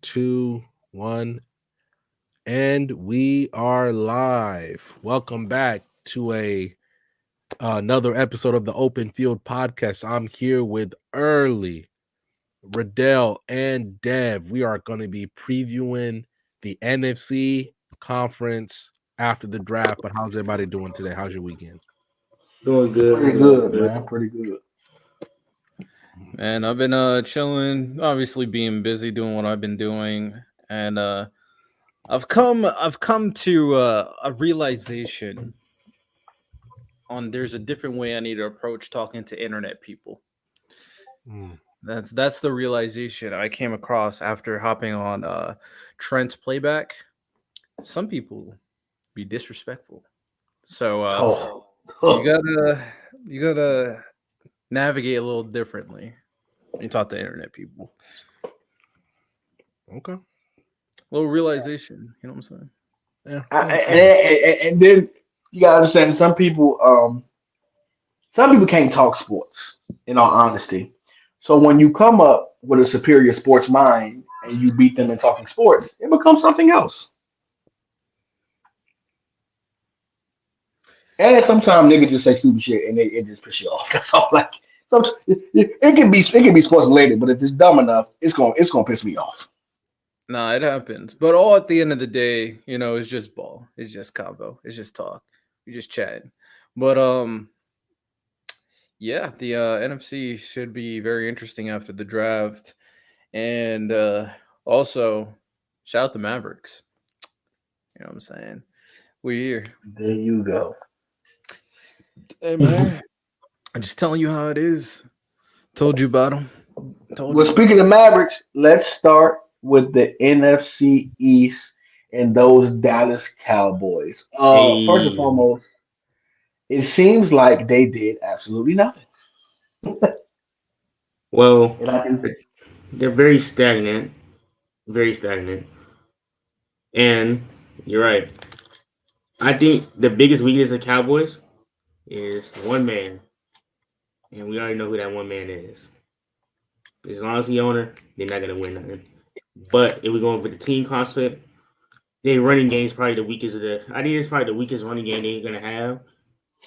two, one, and we are live. Welcome back to a another episode of the Open Field Podcast. I'm here with Early, Riddell, and Dev. We are going to be previewing the NFC conference after the draft. But how's everybody doing today? How's your weekend? Doing good. Pretty good, man. Pretty good. Man, I've been chilling, obviously being busy doing what I've been doing, and I've come to a realization on there's a different way I need to approach talking to internet people. Mm. That's the realization I came across after hopping on Trent's playback. Some people be disrespectful. So Oh, you gotta you gotta navigate a little differently when you talk to internet people. Okay. Little realization, you know what I'm saying? Yeah. and then you gotta understand some people can't talk sports. In all honesty, so when you come up with a superior sports mind and you beat them in talking sports, it becomes something else. And sometimes niggas just say stupid shit and it just piss you off. That's all. Like, it can be sports related, but if it's dumb enough, it's gonna piss me off. Nah, it happens. But all at the end of the day, it's just ball. It's just convo. It's just talk. We just chatting. But yeah, the NFC should be very interesting after the draft. And also shout out the Mavericks. You know what I'm saying? We here. There you go. Hey man. I'm just telling you how it is. Told you about them. Told Well, you about speaking of Mavericks, let's start with the NFC East and those Dallas Cowboys. First and Hey, foremost, it seems like they did absolutely nothing. well, And I can they're very stagnant, very stagnant. And you're right. I think the biggest weakness of Cowboys is one man, and we already know who that one man is. As long as the owner, they're not gonna win nothing. But if we're going with the team concept, their running game is probably the weakest of the. I think it's probably the weakest running game they're gonna have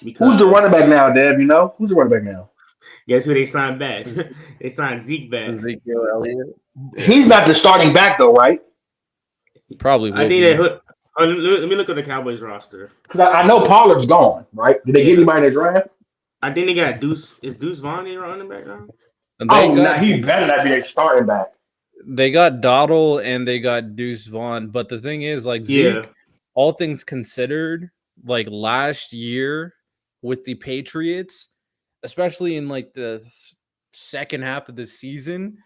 Who's the because running back now, Deb? You know who's the running back now? guess who they signed back? it. They signed Zeke back. Ezekiel Elliott. Yeah, He's not the starting back though, right? Probably I will think be. let me look at the Cowboys roster. Because I know Pollard's gone, right? Did they get Yeah, anybody in the draft? I think they got Deuce. Is Deuce Vaughn their running back now? And they Oh, now got he better not be their starting back. they got Dottle and they got Deuce Vaughn. But the thing is, like Yeah, Zeke, all things considered, like last year with the Patriots, especially in like the second half of the season,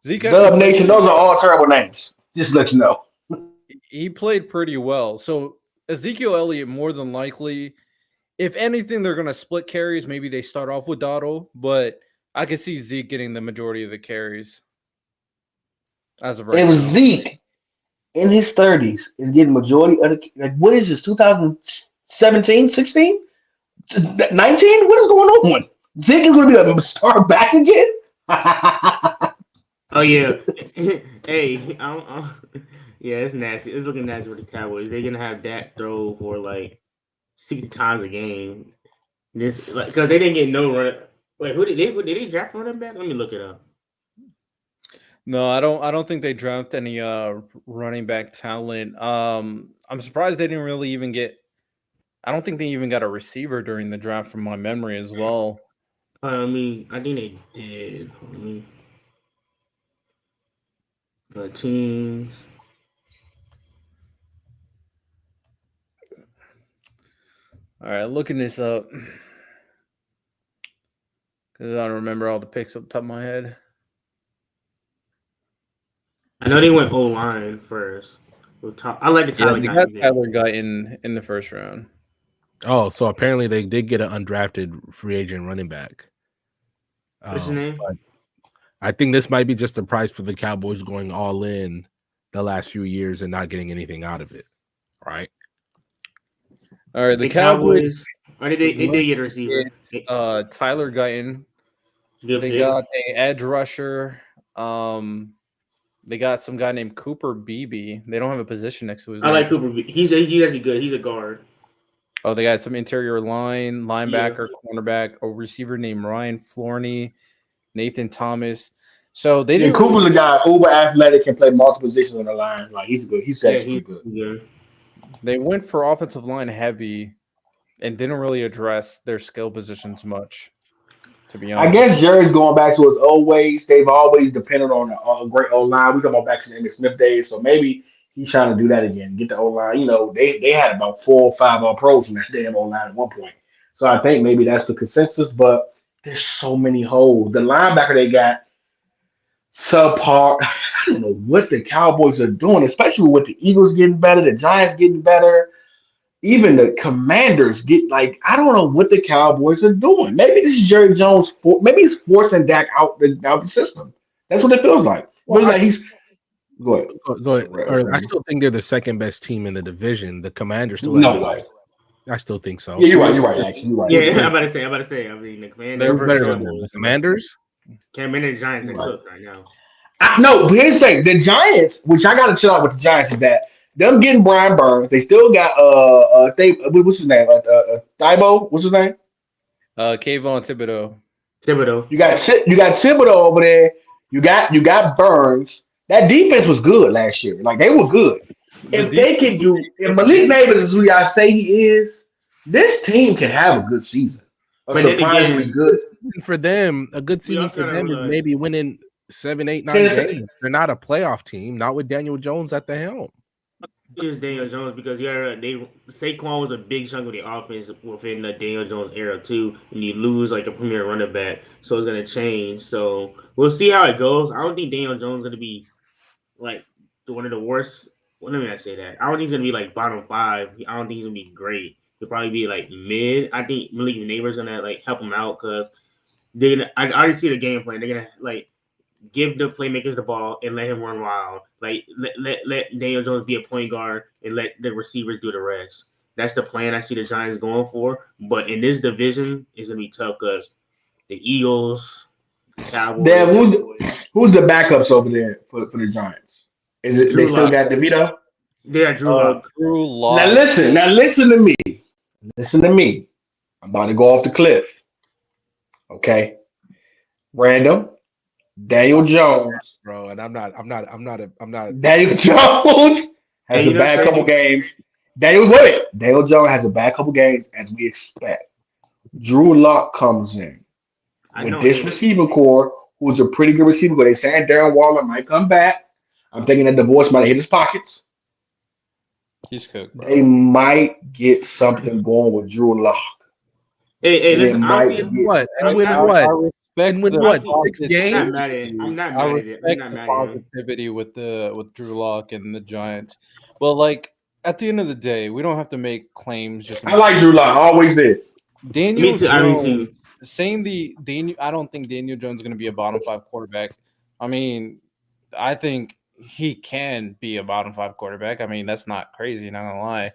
Zeke actually Dub played Nation, those are all terrible names. Just to let you know. he played pretty well. So Ezekiel Elliott more than likely, if anything, they're gonna split carries. Maybe they start off with Dottle, but I could see Zeke getting the majority of the carries as of right If now. Zeke in his 30s is getting majority of the like what is this 2017, 16, 19? What is going on? Zeke is going to be a star back again? oh yeah. Hey, yeah, it's nasty. It's looking nasty with the Cowboys. They're gonna have Dak throw for like 60 times a game. This like because they didn't get no run. Wait, who did they draft running back? Let me look it up. No, I don't think they draft any running back talent. I'm surprised they didn't really even get I don't think they even got a receiver during the draft from my memory as well. I think they did. Let me teams. All right, looking this up because I don't remember all the picks up the top of my head. I know they went O line first. I like the Yeah, Tyler they got Guyton pick. Tyler guy in the first round. Oh, so apparently they did get an undrafted free agent running back. What's his name? But I think this might be just the price for the Cowboys going all in the last few years and not getting anything out of it, right? All right, the The Cowboys Cowboys. Or they would love did get a to receiver. get Tyler Guyton. Good They pick. got a edge rusher. Um, They got some guy named Cooper Beebe. They don't have a position next to his I name. like Cooper. He's actually good. He's a guard. Oh, they got some interior line, Yeah. linebacker, cornerback, a receiver named Ryan Florney, Nathan Thomas. So they Yeah, didn't really. Cooper's a guy, uber athletic, can play multiple positions on the line. Like he's good. He's Yeah, actually he's pretty good. good. They went for offensive line heavy and didn't really address their skill positions much. To be I honest, guess Jerry's going back to his old ways. They've always depended on a great O line. We talking about back to the Emmitt Smith days, so maybe he's trying to do that again. Get the O line. You know, they had about 4 or 5 All Pros from that damn O line at one point. So I think maybe that's the consensus. But there's so many holes. The linebacker they got subpar. I don't know what the Cowboys are doing, especially with the Eagles getting better, the Giants getting better. Even the Commanders get like I don't know what the Cowboys are doing. Maybe this is Jerry Jones. Maybe he's forcing Dak out the system. That's what it feels like. It Well, feels like he's go ahead. go ahead. Or I Randy. still think they're the second best team in the division. The Commanders still have No the way. I still think so. Yeah, you're right. You're right. Actually, you're right. Yeah, You're I'm right. about to say. I'm about to say. I mean, the they're Commanders. Who's for better sure. than them? The Commanders? Commanders and Giants are You're right. cooked right now. No, here's the thing. The Giants, which I got to chill out with the Giants, is that them getting Brian Burns. They still got what's his name? Thibault. What's his name? Kayvon Thibodeau. Thibodeau. You got Thibodeau over there. You got Burns. That defense was good last year. Like they were good. The If they can defense do, if Malik Neighbors is who y'all say he is, this team can have a good season. A But then surprisingly again, good. Season for them, a good we season also for gotta them is realize maybe winning 7, 8, 9 Ten- games. They're not a playoff team, not with Daniel Jones at the helm. is Daniel Jones because Saquon was a big chunk of the offense within the Daniel Jones era too, and you lose like a premier running back, so it's gonna change. So we'll see how it goes. I don't think Daniel Jones is gonna be like one of the worst. Well, let me not say that. I don't think he's gonna be like bottom five. I don't think he's gonna be great. He'll probably be like mid. I think Malik Neighbors gonna like help him out because they're gonna. I already see the game plan. They're gonna like give the playmakers the ball and let him run wild. Like let Daniel Jones be a point guard and let the receivers do the rest. That's the plan I see the Giants going for. But in this division, it's gonna be tough because the Eagles, the Damn, Cowboys, who's the backups over there for the Giants? Is it they Drew still Lock. got DeVito? They are Drew Lock. Drew Now Lock. listen, now listen to me. Listen to me. I'm about to go off the cliff. Okay. Random. Daniel Jones. Bro, and I'm not Daniel Jones has And a you know what's bad couple crazy? games. Daniel Jones has a bad couple games as we expect. Drew Lock comes in I with know. this receiver core, who's a pretty good receiver, but they saying Darren Waller might come back. I'm thinking that divorce might hit his pockets. He's cooked, bro. They might get something going with Drew Lock. Hey, And it listen. might Honestly, get what? And I'm win not. what? respect And win the what? honestly, 6 I'm not games? mad at it. I'm not I mad at it. I'm respect not the mad at him. positivity with Drew Lock and the Giants, but like at the end of the day, we don't have to make claims just to I make like Drew Lock. I always did. Me Daniel too. I mean Jones too. saying the Daniel. I don't think Daniel Jones is going to be a bottom five quarterback. I mean, I think he can be a bottom five quarterback. I mean, that's not crazy. Not gonna lie.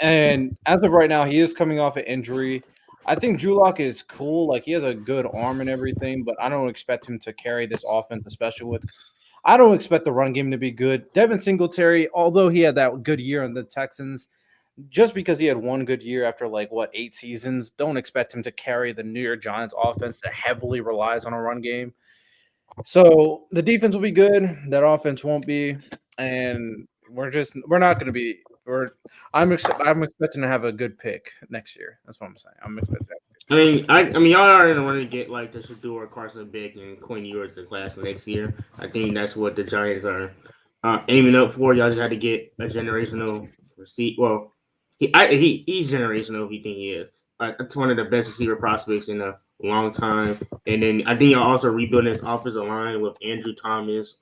And as of right now, he is coming off an injury. I think Drew Lock is cool. Like he has a good arm and everything, but I don't expect him to carry this offense, especially with. I don't expect the run game to be good. Devin Singletary, although he had that good year on the Texans, just because he had one good year after like what 8 seasons, don't expect him to carry the New York Giants offense that heavily relies on a run game. So the defense will be good, that offense won't be, and we're not going to be. I'm expecting to have a good pick next year. That's what I'm saying. I'm expecting. I mean, y'all are in the run to get like the Shador, Carson Beck, and Quinn Ewers the class next year. I think that's what the Giants are aiming up for. Y'all just had to get a generational receipt. Well, he's generational. If you think he is, that's one of the best receiver prospects in a long time. And then I think y'all also rebuilding this offensive line with Andrew Thomas.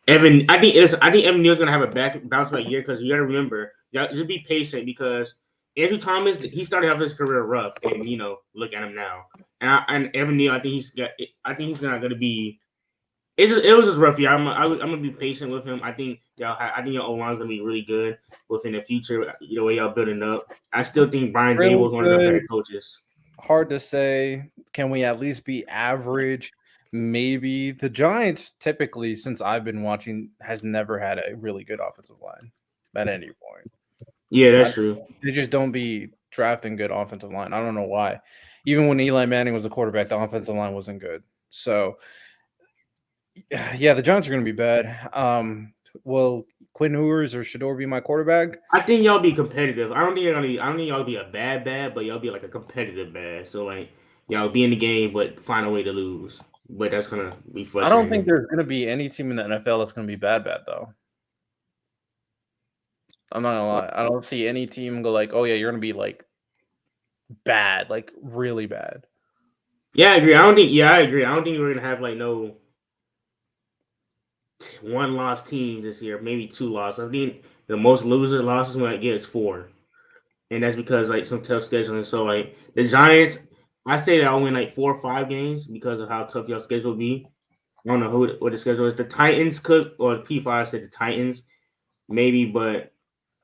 Evan, I think Evan Neal's gonna have a bounce back year because you gotta remember, y'all just be patient because Andrew Thomas he started off his career rough and look at him now. And Evan Neal, I think he's not gonna be. It was just rough year. I'm gonna be patient with him. I think your O line's gonna be really good within the future. The way y'all building up. I still think Brian Real Dable is one of the good. better coaches. Hard to say. Can we at least be average? Maybe the Giants typically, since I've been watching, has never had a really good offensive line at any point. Yeah, that's true. They just don't be drafting good offensive line. I don't know why. Even when Eli Manning was the quarterback, the offensive line wasn't good. So yeah, the Giants are going to be bad. Will Quinn Ewers or Shador be my quarterback? I think y'all be competitive. I don't think I don't think y'all be a bad, but y'all be like a competitive bad. So like y'all be in the game, but find a way to lose. But that's gonna be I frustrating. don't think there's going to be any team in the NFL that's going to be bad though. I'm not gonna lie. I don't see any team go like, oh yeah, you're gonna be like bad, like really bad. Yeah, I agree. I don't think. Yeah, I agree. I don't think we're gonna have like no one loss team this year. Maybe two losses. I think the most loser losses we might get is 4, and that's because like some tough scheduling. So like the Giants, I say that I'll win like 4 or 5 games because of how tough y'all schedule will be. I don't know what the schedule is. The Titans could, or P5 said the Titans maybe, but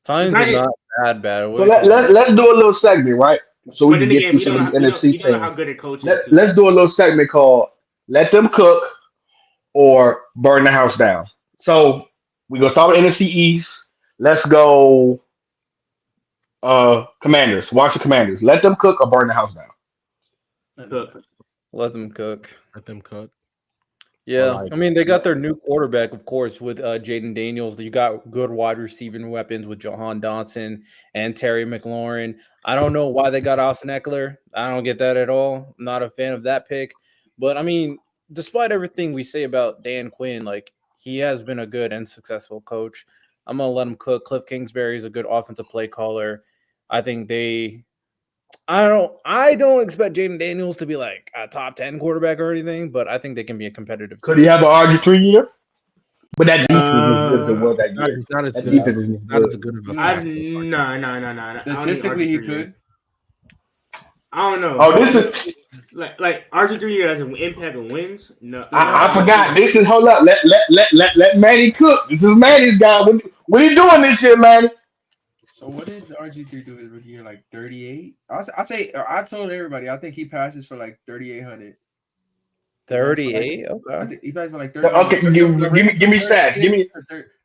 Titans are not bad. So let's do a little segment, right? So we But can then get again, to some of these NFC you don't know how teams. good a coach is. Let's do a little segment called "Let Them Cook" or "Burn the House Down." So we gonna start with NFC East. Let's go. Commanders. Watch the Commanders. Let them cook or burn the house down. Cook. Let them cook. Let them cook. Yeah, I mean they got their new quarterback, of course, with Jaden Daniels. You got good wide receiving weapons with Jahan Dotson and Terry McLaurin. I don't know why they got Austin Eckler. I don't get that at all. I'm not a fan of that pick. But I mean, despite everything we say about Dan Quinn, like he has been a good and successful coach. I'm gonna let him cook. Cliff Kingsbury is a good offensive play caller. I think I don't expect Jaden Daniels to be like a top 10 quarterback or anything, but I think they can be a competitive Could team. he have an RG3 year? But that defense was good as it was that year. It's not as That good. defense As, was not good. as good of a No. Statistically, he could. I don't know. Oh, this is. like RG3 has an impact on wins. No, I forgot. This is hold up. Let Manny cook. This is Manny's guy. What are you doing this year, Manny? So what did RG3 do his rookie year? Like 38? I say I've told everybody. I think he passes for like 3,800. 38. I Okay. think he passes for like 30. Okay, give me stats. Give me.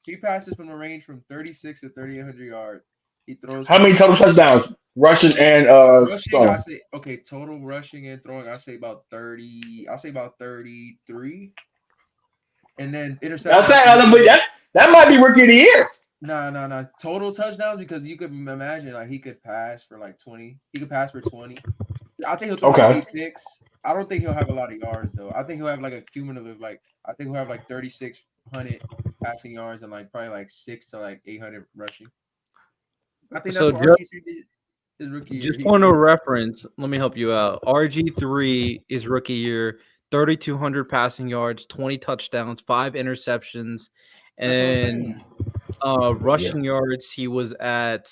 He passes from the range from 36 to 3,800 yards. He throws. How many total touchdowns? Rushing and rushing. I say okay. Total rushing and throwing. I say about 30. I say about 33. And then interception. That might be rookie of the year. Nah. Total touchdowns because you could imagine like he could pass for like 20. He could pass for 20. I think he'll throw like 8 picks. I don't think he'll have a lot of yards though. I think he'll have like a cumulative I think he'll have like 3,600 passing yards and like probably like 600 to like 800 rushing. I think that's what RG3 did his rookie year. Just point of reference, let me help you out. RG3 is rookie year, 3,200 passing yards, 20 touchdowns, 5 interceptions, and rushing yards. He was at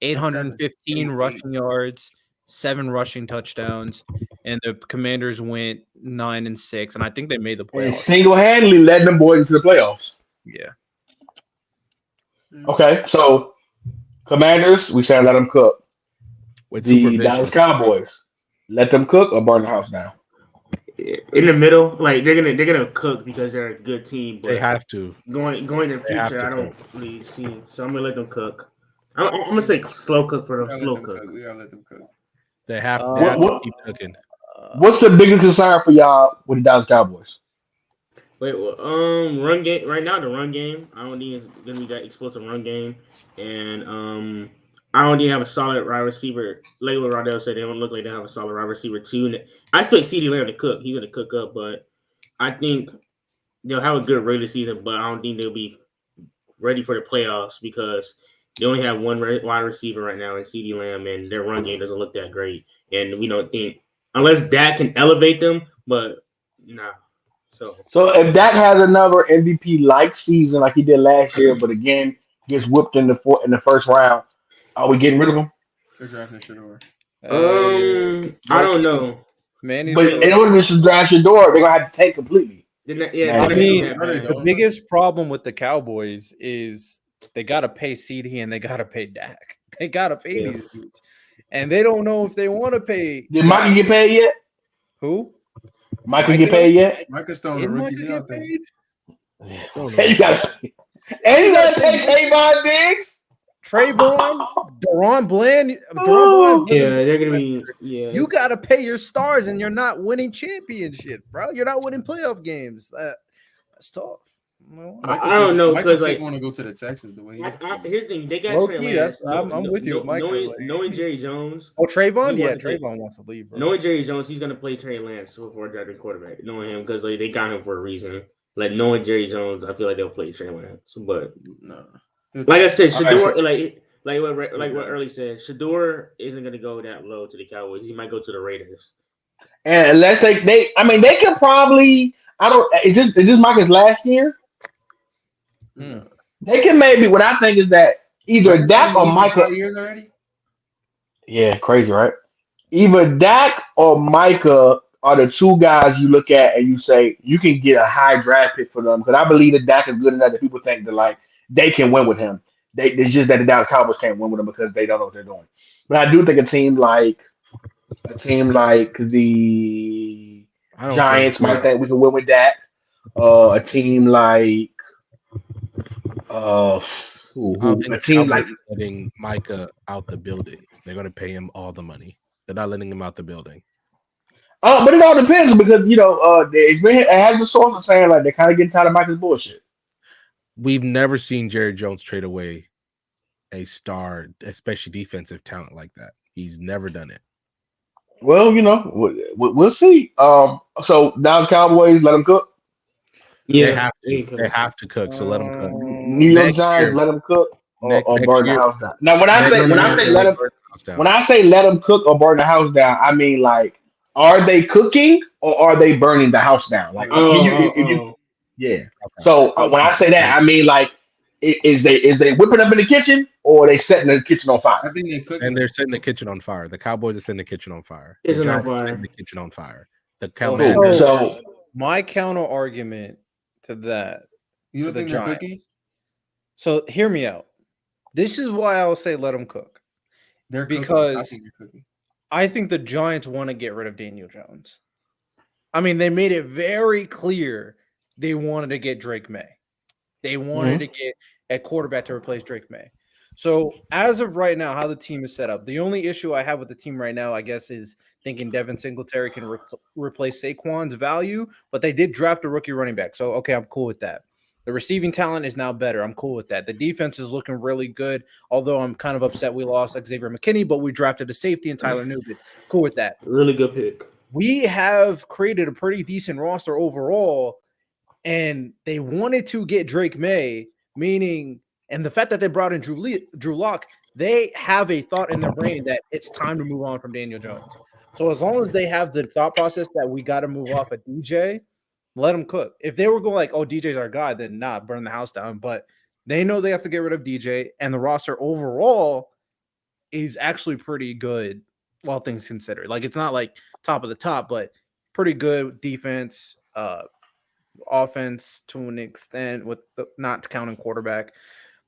815 rushing yards, 7 rushing touchdowns, and the Commanders went 9-6, and I think they made the playoffs. And single-handedly led them boys into the playoffs. Yeah. Okay, so Commanders, we said let them cook. With the Dallas Cowboys, let them cook or burn the house down. In the middle, like they're gonna cook because they're a good team. But they have to. Going in the future, I don't really see. So I'm gonna let them cook. I'm gonna say slow cook for them. Slow cook. We gotta let them cook. They have to keep cooking. What's the biggest concern for y'all with the Dallas Cowboys? Wait, run game right now. The run game, I don't think it's gonna be that explosive run game, and I don't think they have a solid wide receiver. Like what Rodell said, they don't look like they have a solid wide receiver too. And I expect CeeDee Lamb to cook. He's gonna cook up, but I think they'll have a good regular season. But I don't think they'll be ready for the playoffs because they only have one wide receiver right now in CeeDee Lamb, and their run game doesn't look that great. And we don't think unless Dak can elevate them, but nah. So if Dak has another MVP-like season like he did last year, but again gets whipped in the first round, are we getting rid of him? They're drafting Shador. I don't know. But in order to draft Shador, they're gonna have to tank completely. I mean, the biggest problem with the Cowboys is they gotta pay CeeDee and they gotta pay Dak. They gotta pay these dudes, and they don't know if they want to pay. Did Mikey get paid yet? Who? Micah get paid yet? Micah's still on the Did rookie Micah deal, I get think. paid? So And you got to pay Trayvon Diggs. Trayvon, Deron Bland, Yeah, they're gonna be. Yeah, You got to pay your stars, and you're not winning championship, bro. You're not winning playoff games. That's tough. I don't know Michael because like want to go to the Texans the way he. here's the thing, they got Low Trey key, Lance. I'm with you, Micah. Knowing Jerry Jones, Oh, Trayvon, he yeah, wants to take- Trayvon wants to leave, bro. knowing Jerry Jones, he's gonna play Trey Lance before drafting quarterback. Knowing him because like they got him for a reason. Like knowing Jerry Jones, I feel like they'll play Trey Lance. But No. like I said, All right. Shador, like what Early said, Shador isn't gonna go that low to the Cowboys. He might go to the Raiders. And let's say they can probably. I don't. Is this Micah's last year? Hmm. They can maybe. What I think is that either Dak or Micah. 5 years already. Yeah, crazy, right? Either Dak or Micah are the two guys you look at and you say you can get a high draft pick for them because I believe that Dak is good enough that people think that like they can win with him. It's just that the Dallas Cowboys can't win with him because they don't know what they're doing. But I do think a team like the I don't Giants think might think we can win with Dak. A team like uh, I don't think a the team like Cowboys are letting Micah out the building. They're going to pay him all the money. They're not letting him out the building. but it all depends because it has the sources saying like they're kind of getting tired of Micah's bullshit. We've never seen Jerry Jones trade away a star, especially defensive talent like that. He's never done it. Well, we'll see. So Dallas Cowboys let them cook. Yeah, They have to. They have to cook. So let them cook. New York Next Giants year- let them cook or next burn the year- house down. Now, when I say let them, when I say let them cook or burn the house down, I mean like, are they cooking or are they burning the house down? Like, yeah. So when I say that, I mean like, is they whipping up in the kitchen or are they setting the kitchen on fire? I think they cook. and they're setting the kitchen on fire. The Cowboys are setting the kitchen on fire. It's The on Giants are fire. setting the kitchen on fire. The Well, Commanders. So My counter argument to that, You to don't the think they're Giants. cooking? So hear me out. This is why I will say let them cook. They're cooking. I Because think they're cooking. I think the Giants want to get rid of Daniel Jones. I mean, they made it very clear they wanted to get Drake May. They wanted to get a quarterback to replace Drake May. So as of right now, how the team is set up, the only issue I have with the team right now, I guess, is thinking Devin Singletary can replace Saquon's value, but they did draft a rookie running back. So, okay, I'm cool with that. The receiving talent is now better. I'm cool with that. The defense is looking really good, although I'm kind of upset we lost Xavier McKinney, but we drafted a safety in Tyler Newton. Cool with that. Really good pick. We have created a pretty decent roster overall, and they wanted to get Drake May, meaning, and the fact that they brought in Drew Lock, they have a thought in their brain that it's time to move on from Daniel Jones. So as long as they have the thought process that we got to move off of DJ, let them cook. If they were going like, oh, DJ's our guy, then not burn the house down. But they know they have to get rid of DJ, and the roster overall is actually pretty good, all things considered. Like it's not like top of the top, but pretty good defense, offense to an extent, with not counting quarterback.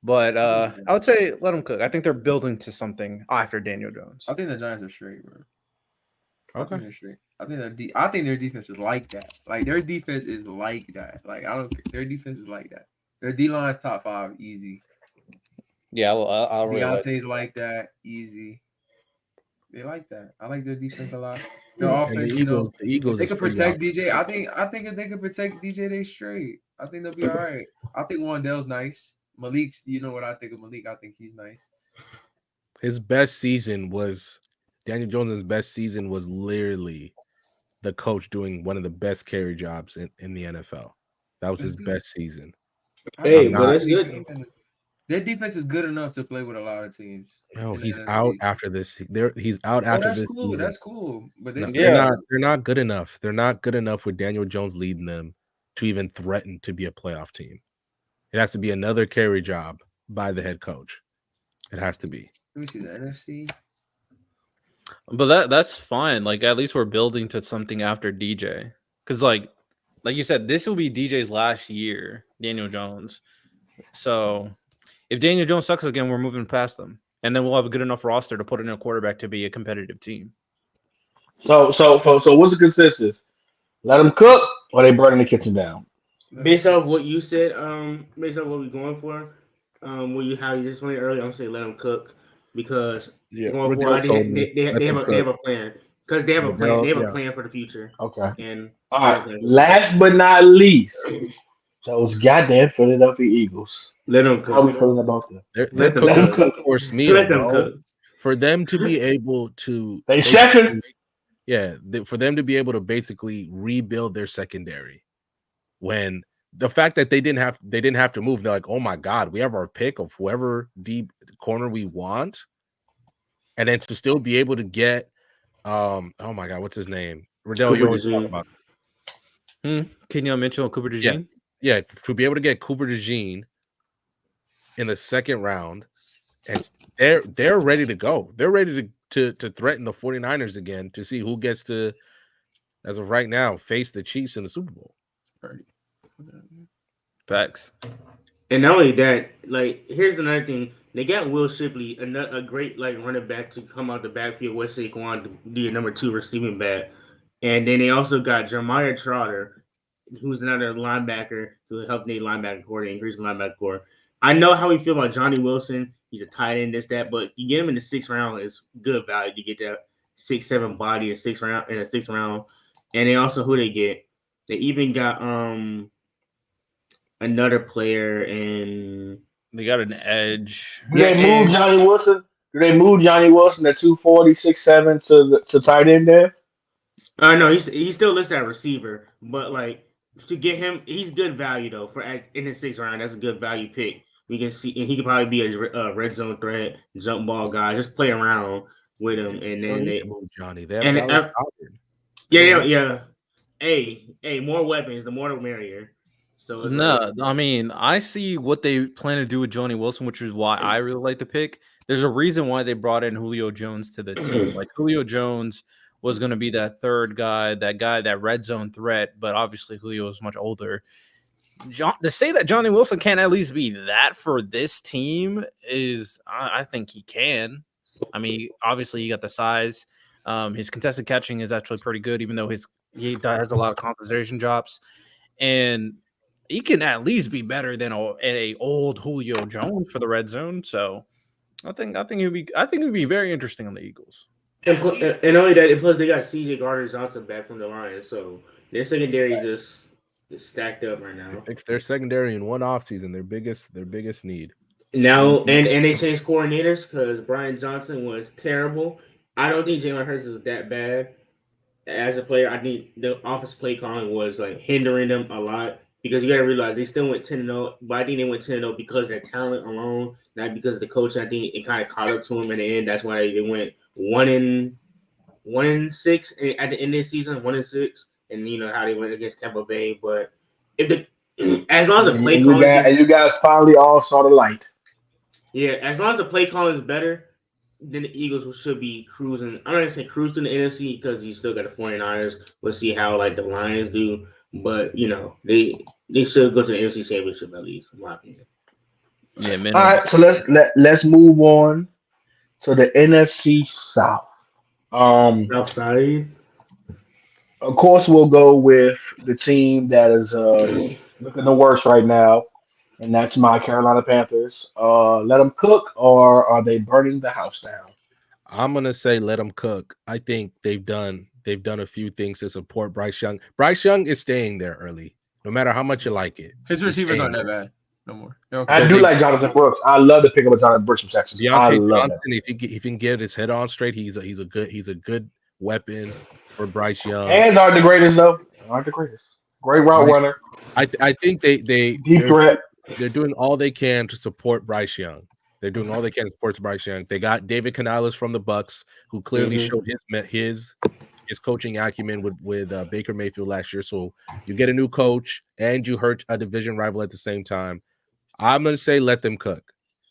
But I would say let them cook. I think they're building to something after Daniel Jones. I think the Giants are straight, bro. I think Okay. they're straight. I think their defense is like that. Like their defense is like that. Like I don't. Their defense is like that. Their D line is top 5, easy. Yeah, I'll really like Deontay's like that, easy. They like that. I like their defense a lot. Their And offense, the Eagles they is can pretty protect awesome. DJ. I think if they can protect DJ, they straight. I think they'll be all right. I think Wandell's nice. Malik's, you know what I think of Malik? I think he's nice. His best season was Daniel Jones' best season was literally the coach doing one of the best carry jobs in the NFL. That was his best season. Hey, I'm but not- that's good. Their defense is good enough to play with a lot of teams. No, in the he's NFC. out after this. He's out Oh, after that's this cool. season. That's cool. But they No, still, they're not good enough. They're not good enough with Daniel Jones leading them to even threaten to be a playoff team. It has to be another carry job by the head coach. It has to be. let me see the NFC. But that's fine. Like at least we're building to something after DJ. Because like you said, this will be DJ's last year, Daniel Jones. So if Daniel Jones sucks again, we're moving past them. And then we'll have a good enough roster to put in a quarterback to be a competitive team. So what's the consensus? Let them cook, or they burning the kitchen down. Based off what you said, based off what we're going for, what you how you just went earlier, I'm saying let them cook because Yeah, going forward, Riddell I told think me let them they cook. have a plan because they have a plan. Riddell, They have a yeah. plan for the future, Okay. and All they have right. a plan for the future. Last but not least, those goddamn Philadelphia Eagles. Let them How cook. we feeling about them? They're Let them Let cooking them cook. a cook. course meal, Let them bro. cook. For them to be able to They chefing. basically, yeah, for them to be able to basically rebuild their secondary when the fact that they didn't have to move, they're like, oh my god, we have our pick of whoever deep corner we want, and then to still be able to get oh my god, what's his name? Riddell, you Cooper always talk DeJean. about Kenyon Mitchell and Cooper yeah, DeJean. yeah, to be able to get Cooper DeJean in the second round, and they're ready to go. They're ready to threaten the 49ers again to see who gets to, as of right now, face the Chiefs in the Super Bowl. Facts. And not only that, like here's another thing: they got Will Shipley, a great like running back to come out the backfield with Saquon to be a number 2 receiving back, and then they also got Jeremiah Trotter, who's another linebacker who helped Nate linebacker core to increase the linebacker core. I know how we feel about Johnny Wilson. He's a tight end, this that, but you get him in the 6th round is good value. You get that 6'7" body in a sixth round, and they also who they get. They even got another player in. They got an edge. Do Yeah, they move Edge. Johnny Wilson? Do they move Johnny Wilson at 246.7 to tight end there? No, he's still listed as receiver, but like to get him, he's good value though in the 6th round. That's a good value pick. We can see, and he could probably be a red zone threat, jump ball guy. Just play around with him, and They don't then need to they move Johnny. They have and Dallas Goddard. They yeah, don't yeah, need yeah. Hey, more weapons, the more the merrier. So it's like No, I mean, I see what they plan to do with Johnny Wilson, which is why I really like the pick. There's a reason why they brought in Julio Jones to the team. Like Julio Jones was going to be that third guy, that red zone threat, but obviously Julio is much older. To say that Johnny Wilson can't at least be that for this team is, I think he can. I mean, obviously he got the size. His contested catching is actually pretty good, even though he has a lot of concentration drops, and he can at least be better than a old Julio Jones for the red zone. So I think he'd be very interesting on the Eagles. and only that, and plus they got C.J. Gardner Johnson back from the Lions, so their secondary just is stacked up right they now. fix their secondary in one offseason, their biggest need. Now and they changed coordinators because Brian Johnson was terrible. I don't think Jalen Hurts is that bad as a player. I think the offense play calling was like hindering them a lot because you got to realize they still went 10-0, but I think they went 10-0 because of their talent alone, not because of the coach. I think it kind of caught up to them in the end. That's why they went 1-6 at the end of the season, 1-6, and you know how they went against Tampa Bay. But if the as long as the play calling is And you guys finally all saw the light. yeah, as long as the play calling is better, then the Eagles should be cruising. I'm not gonna say cruise to the NFC because you still got the 49ers. We'll see how like the Lions do, but you know they should go to the NFC Championship at least, in my opinion. Yeah, All minimum. right, so let's move on to the NFC South. Um, Outside, of course, we'll go with the team that is looking the worst right now, and that's my Carolina Panthers. Let them cook, or are they burning the house down? I'm gonna say let them cook. I think they've done a few things to support Bryce Young. Bryce Young is staying there early, no matter how much you like it. His He's receivers staying aren't that there. bad no more. They're okay. I so do they like Jonathan Brooks. I love the pick up of Jonathan Brooks from Texas. I Deontay love Johnson, that. if he can get his head on straight, he's a good weapon for Bryce Young. Hands aren't the greatest though. Aren't the greatest. Great route runner, I think deep threat. they're doing all they can to support Bryce Young. They're doing all they can to support Bryce Young. They got David Canales from the Bucks, who clearly showed his coaching acumen with Baker Mayfield last year. So you get a new coach and you hurt a division rival at the same time. I'm gonna say let them cook.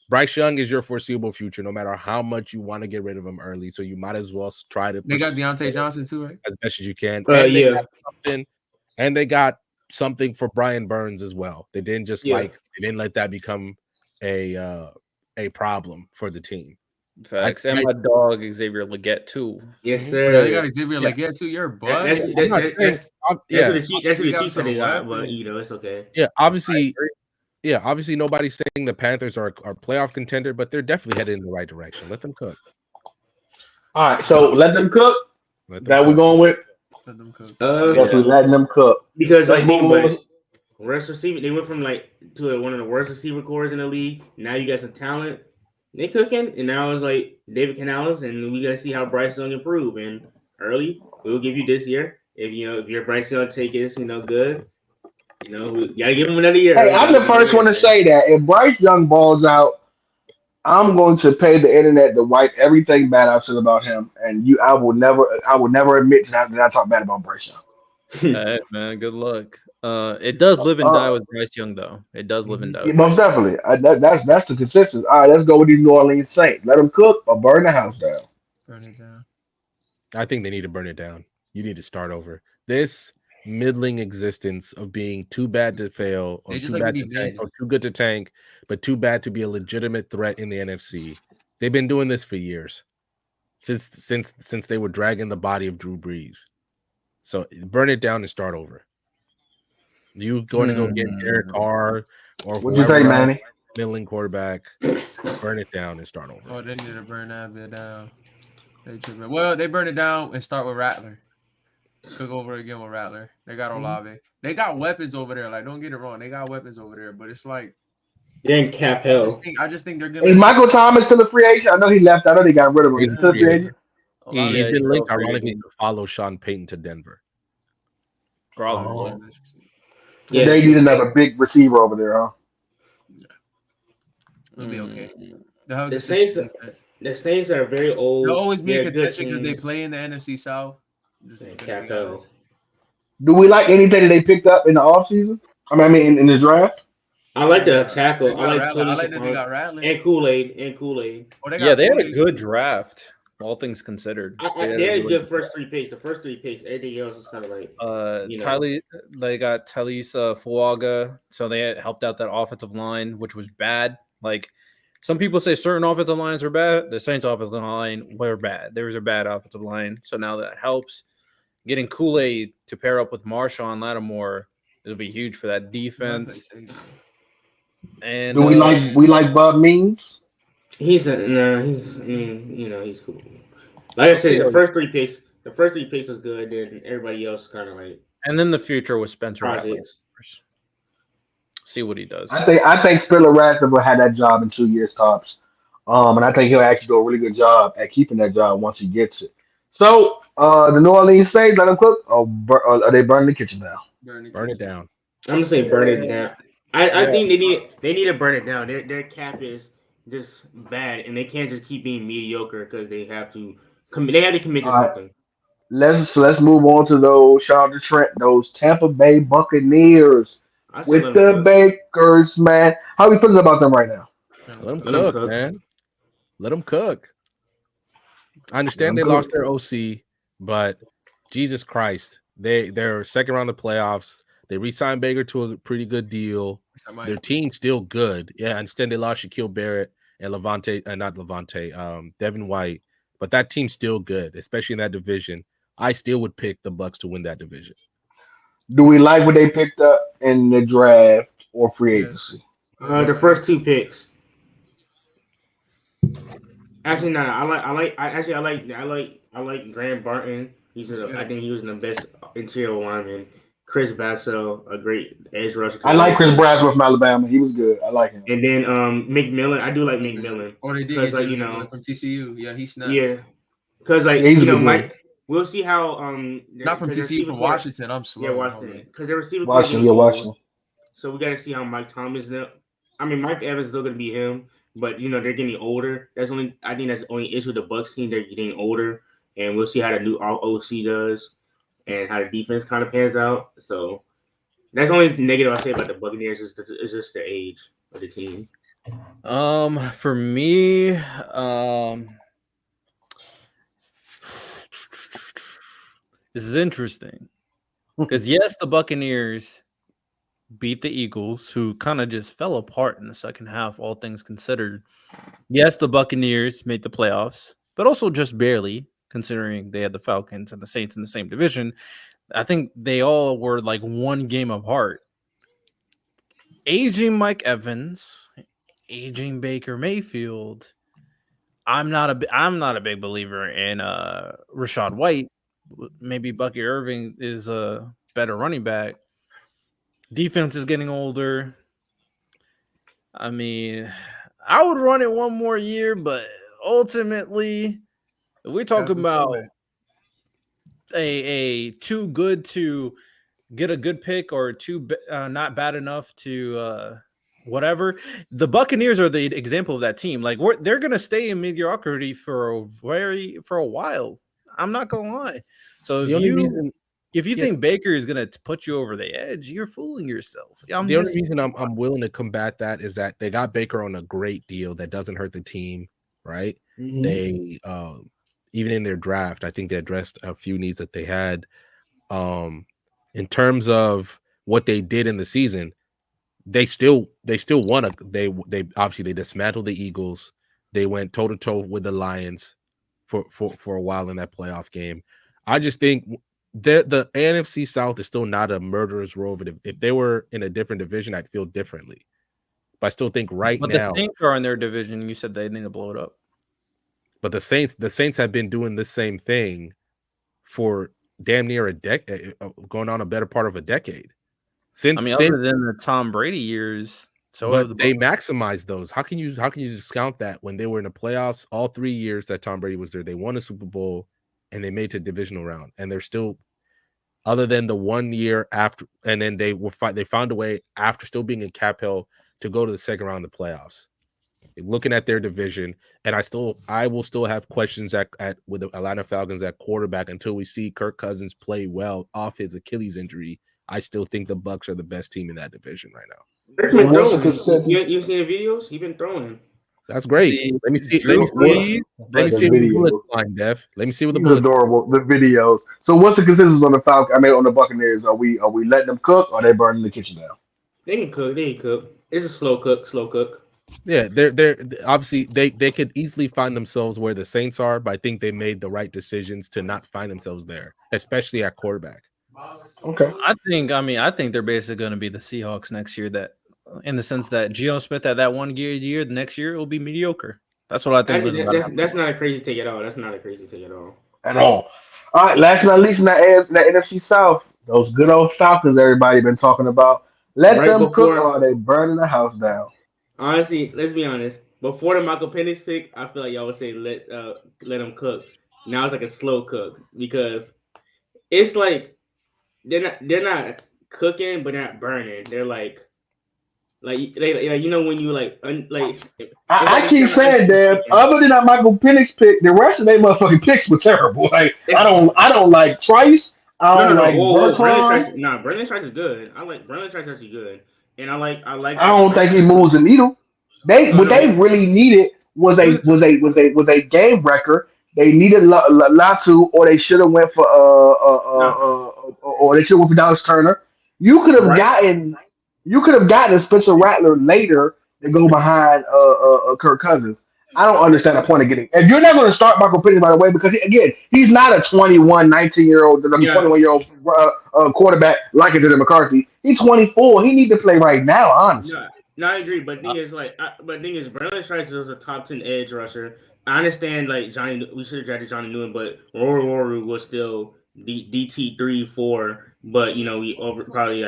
Bryce Young is your foreseeable future, no matter how much you want to get rid of him early. So you might as well try to They got push Deontay Johnson too, right? as best as you can. And they yeah, got something, and they got something for Brian Burns as well. They didn't just yeah. they didn't let that become a problem for the team. Facts. And my dog Xavier Leggett too. Yes, Mhm. sir. Yeah, they got Xavier Yeah. Leggett too. You're That, butt. that's I'm not saying. that's what Yeah, the Chiefs. That's what We the got Chiefs said they some got, but weapons. it's okay. yeah. I Obviously, agree. yeah. Obviously, nobody's saying the Panthers are playoff contender, but they're definitely headed in the right direction. Let them cook. All right, so let them cook. Let them That we cook. going with? Let them cook. Yes, we Yeah. letting them cook. Because Let's I think, move on. but worst receiver, they went from like to one of the worst receiver cores in the league. Now you got some talent. They cooking, and now it's like David Canales, and we gotta see how Bryce Young improve. And early, we'll give you this year. If your Bryce Young take is good, we gotta give him another year. Hey, We I'm gotta the give him another first one year, to man. say that if Bryce Young balls out, I'm going to pay the internet to wipe everything bad I've said about him, and I will never admit that I talk bad about Bryce Young. Hey, man, good luck. It does live and die Uh, with Bryce Young, though. It does live and die Mhm. yeah, with most Bryce Young. definitely. That's the consistency. All right, let's go with these New Orleans Saints. Let them cook or burn the house down. Burn it down. I think they need to burn it down. You need to start over. This middling existence of being too bad to fail, They or just too like to bad be to tank, mid. or too good to tank, but too bad to be a legitimate threat in the NFC. They've been doing this for years, since they were dragging the body of Drew Brees. So burn it down and start over. You going to go get Derek Carr or What you think, whoever else, Manny? middling quarterback, burn it down and start over. Oh, they need to burn that bit down. Well, they burn it down and start with Rattler. Cook over again with Rattler. They got Olave. They got weapons over there. Like, don't get it wrong. They got weapons over there. But it's like They're in cap hell. I just think they're Is gonna Michael Thomas still a free agent? I know he left. I know they got rid of him. Is He's he a still a free free agent. agent? Olave. He's Yeah, he's been still linked, a free ironically, agent. to follow Sean Payton to Denver. Probably. Oh. So Yeah, they need 'cause another big receiver over there, huh? It'll be okay. Mm. They'll have a the consistent Saints. defense. The Saints are very They'll old. always be in They're a good contention because they team. play in the NFC South. Just And gonna cap be hell. honest. Do we like anything that they picked up in the offseason? I mean, in the draft? I like the They tackle. I got like Rattler. I Tony like that they Stefan got Rattler. and Kool Aid. Oh, they Yeah, got they had a Kool-Aid. good draft, all things considered. They had a good first three picks. The first three picks, everything else was kind of like Tylee, they got Talisa Fuaga, so they had helped out that offensive line, which was bad. Like some people say certain offensive lines are bad. The Saints offensive line were bad. There was a bad offensive line. So now that helps. Getting Kool-Aid to pair up with Marshawn Lattimore, it'll be huge for that defense. And Do we like Bob Means? he's a no. He's cool. Like I we'll see. said, the first three picks was good. Then everybody else kind of like And then the future with Spencer Rattler. projects. See what he does. I think Spiller Radcliffe will have that job in 2 years tops. And I think he'll actually do a really good job at keeping that job once he gets it. So, the New Orleans Saints, let them cook, or are they burning the kitchen down? Burn it down. I'm gonna say burn it down. I Yeah. think they need to burn it down. Their cap is just bad, and they can't just keep being mediocre because they have to commit to All right, something. let's move on to those Charlotte Trent, those Tampa Bay Buccaneers I say with let them the cook. Bakers, man. How are we feeling about them right now? Let them Let them cook, cook. man. Let them cook. I Let understand them they lost cook. their OC, but Jesus Christ, they're second round of the playoffs. They re-signed Baker to a pretty good deal. Their team's still good. Yeah, I understand they lost Shaquille Barrett and Devin White, but that team's still good, especially in that division. I still would pick the Bucks to win that division. Do we like what they picked up in the draft or free Yes. agency? The first two picks. Actually, no. I like Graham Barton. I think he was the best interior lineman. Chris Basso, a great edge rusher. I like Chris Braswell from Alabama. He was good. I like him. And then McMillan. I do like McMillan Or they did because get like Jalen McMillan from TCU. Yeah, he snapped. yeah, because like Yeah, he's a good dude. Mike. We'll see how Not from TCU, from Washington. I'm slow. Yeah, Washington. Because their receiver core Washington, getting yeah, old. Washington. So we got to see how Mike Thomas. Mike Evans is still going to be him, but they're getting older. I think that's the only issue with the Bucks team. They're getting older, and we'll see how the new OC does, and how the defense kind of pans out. So that's the only negative I say about the Buccaneers is just the age of the team. For me, this is interesting because yes, the Buccaneers beat the Eagles, who kind of just fell apart in the second half, all things considered. Yes, the Buccaneers made the playoffs, but also just barely, considering they had the Falcons and the Saints in the same division. I think they all were like one game apart. Aging Mike Evans, aging Baker Mayfield. I'm not a big believer in Rashad White. Maybe Bucky Irving is a better running back. Defense is getting older. I mean, I would run it one more year, but ultimately, if we're talking about a too good to get a good pick or too not bad enough to whatever, the Buccaneers are the example of that team. Like they're gonna stay in mediocrity for a while. I'm not gonna lie. So The only reason, if you yeah, think Baker is gonna put you over the edge, you're fooling yourself. the only reason I'm willing to combat that is that they got Baker on a great deal that doesn't hurt the team, right? Mhm. They even in their draft, I think they addressed a few needs that they had. In terms of what they did in the season, they still won. They obviously they dismantled the Eagles. They went toe to toe with the Lions for a while in that playoff game. I just think the NFC South is still not a murderer's row. But if they were in a different division, I'd feel differently. But I still think right But now, the Saints are in their division. You said they need to blow it up. but the Saints have been doing the same thing for damn near a decade, going on a better part of a decade. I mean, other than the Tom Brady years, so have the but they Bucs. maximized those. How can you discount that when they were in the playoffs all 3 years that Tom Brady was there? They won a Super Bowl and they made it to divisional round, and they're still, other than the 1 year after, and then they found a way after still being in cap hell to go to the second round of the playoffs. Looking at their division, and I will still have questions at with the Atlanta Falcons at quarterback until we see Kirk Cousins play well off his Achilles injury. I still think the Bucs are the best team in that division right now. He's So been what's the throwing. consensus? You seen the videos? He's been throwing. That's great. See, Let me see. Drew Let me Brees, see The with the bullet video. line, Dev. Let me see with the He's bullet. adorable. The videos. So what's the consensus on the Falcon? I mean, on the Buccaneers, are we letting them cook or are they burning the kitchen down? They can cook. They can cook. It's a slow cook. Slow cook. Yeah, they're obviously they could easily find themselves where the Saints are, but I think they made the right decisions to not find themselves there, especially at quarterback. Okay. I think they're basically going to be the Seahawks next year. That, in the sense that Geno Smith had that 1 year, the next year it will be mediocre. That's what I think was Actually, about to happen. that's not a crazy take at all. That's not a crazy take at all. At all. All right. Last but not least, in that NFC South, those good old Falcons everybody been talking about. Let Right them cook or before, are they burning the house down? honestly, let's be honest. Before the Michael Penix pick, I feel like y'all would say let them cook. Now it's like a slow cook because it's like they're not cooking, but they're not burning. They're like you know when you it's I like keep kind of saying, unsweet Deb, chicken. other than that Michael Penix pick, the rest of their motherfucking picks were terrible. Like It's I don't like Trice. I no, don't no, no. like Whoa, whoa. Brandon Bertrand. Trice. Nah, Brandon Trice is good. I like Brandon Trice is actually good, and I like I the don't think he transfer. moves the needle. They No, what no. they really needed was He was a game record. They needed Latu, or they should have went for not or they should have went for Dallas Turner. You could have Rice. gotten you could have gotten a Spencer Rattler later to go behind Kirk Cousins. I don't understand the point of getting. If you're not going to start Michael Pittman by the way, because again, he's not a 21, 19-year-old, I mean Yeah, 21-year-old quarterback like it to McCarthy. He's 24. He need to play right now, honestly. no, no. I agree, but thing is, Brandon Trice was a top 10 edge rusher. I understand, like Johnny, we should have drafted Johnny Newman, but Rory was still DT 3 4. But we over probably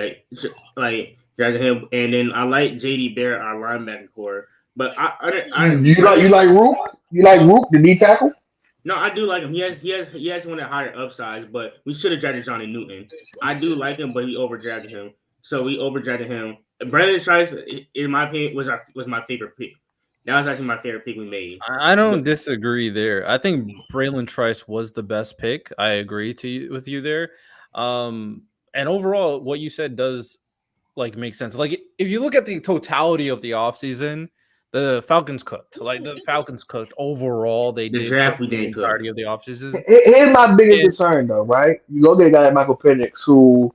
like drafted him, and then I like JD Barrett, our linebacker core. But Brandon You like Trice. Rook? You like Rook, the D tackle? No, I do like him. He has one that higher upsides, but we should have drafted Johnny Newton. I do like him, but we overdrafted him. So we overdrafted him. Brandon Trice, in my opinion, was my favorite pick. That was actually my favorite pick we made. I But don't disagree there. I think Braylon Trice was the best pick. I agree with you there. And overall, what you said does make sense. Like if you look at the totality of the offseason, the Falcons cooked. Like the Falcons cooked overall. They the did cook draft we the didn't cook. entirety of the offseason. Here's my biggest And concern, though, right? You go get a guy like Michael Penix, who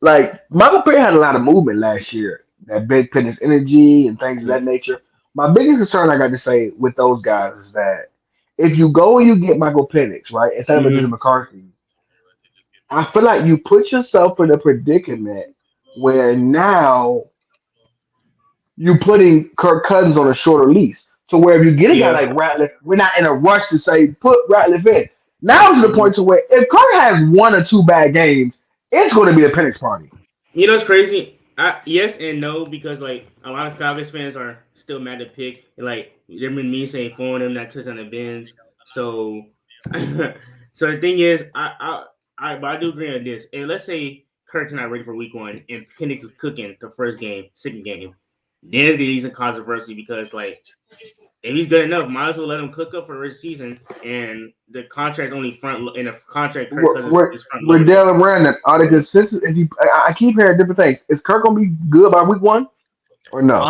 like Michael Perry had a lot of movement last year. That big Penix energy and things of that nature. My biggest concern, I got to say, with those guys is that if you go and you get Michael Penix, right, instead of a Jimmy Mm-hmm. McCarthy, I feel like you put yourself in a predicament where now you putting Kirk Cousins on a shorter lease. So where if you get a guy Yeah. like Ratliff, we're not in a rush to say put Ratliff in. Now to the Mm-hmm. point to where if Kirk has one or two bad games, it's going to be a Penix party. You know, it's crazy. Yes and no because like a lot of Falcons fans are still mad at Pick. And, like there been me saying throwing him that touch on the bins. So, so the thing is, but I do agree on this. And let's say Kirk's not ready for Week 1, and Penix is cooking the first game, second game. Then it's gonna be controversy because like if he's good enough, might as well let him cook up for the rest of the season. And the contract's only front in the contract. Kirk Cousins is front With loaded. Dale and Brandon, are they consistent? Is he? I keep hearing different things. Is Kirk going to be good by week 1 or no?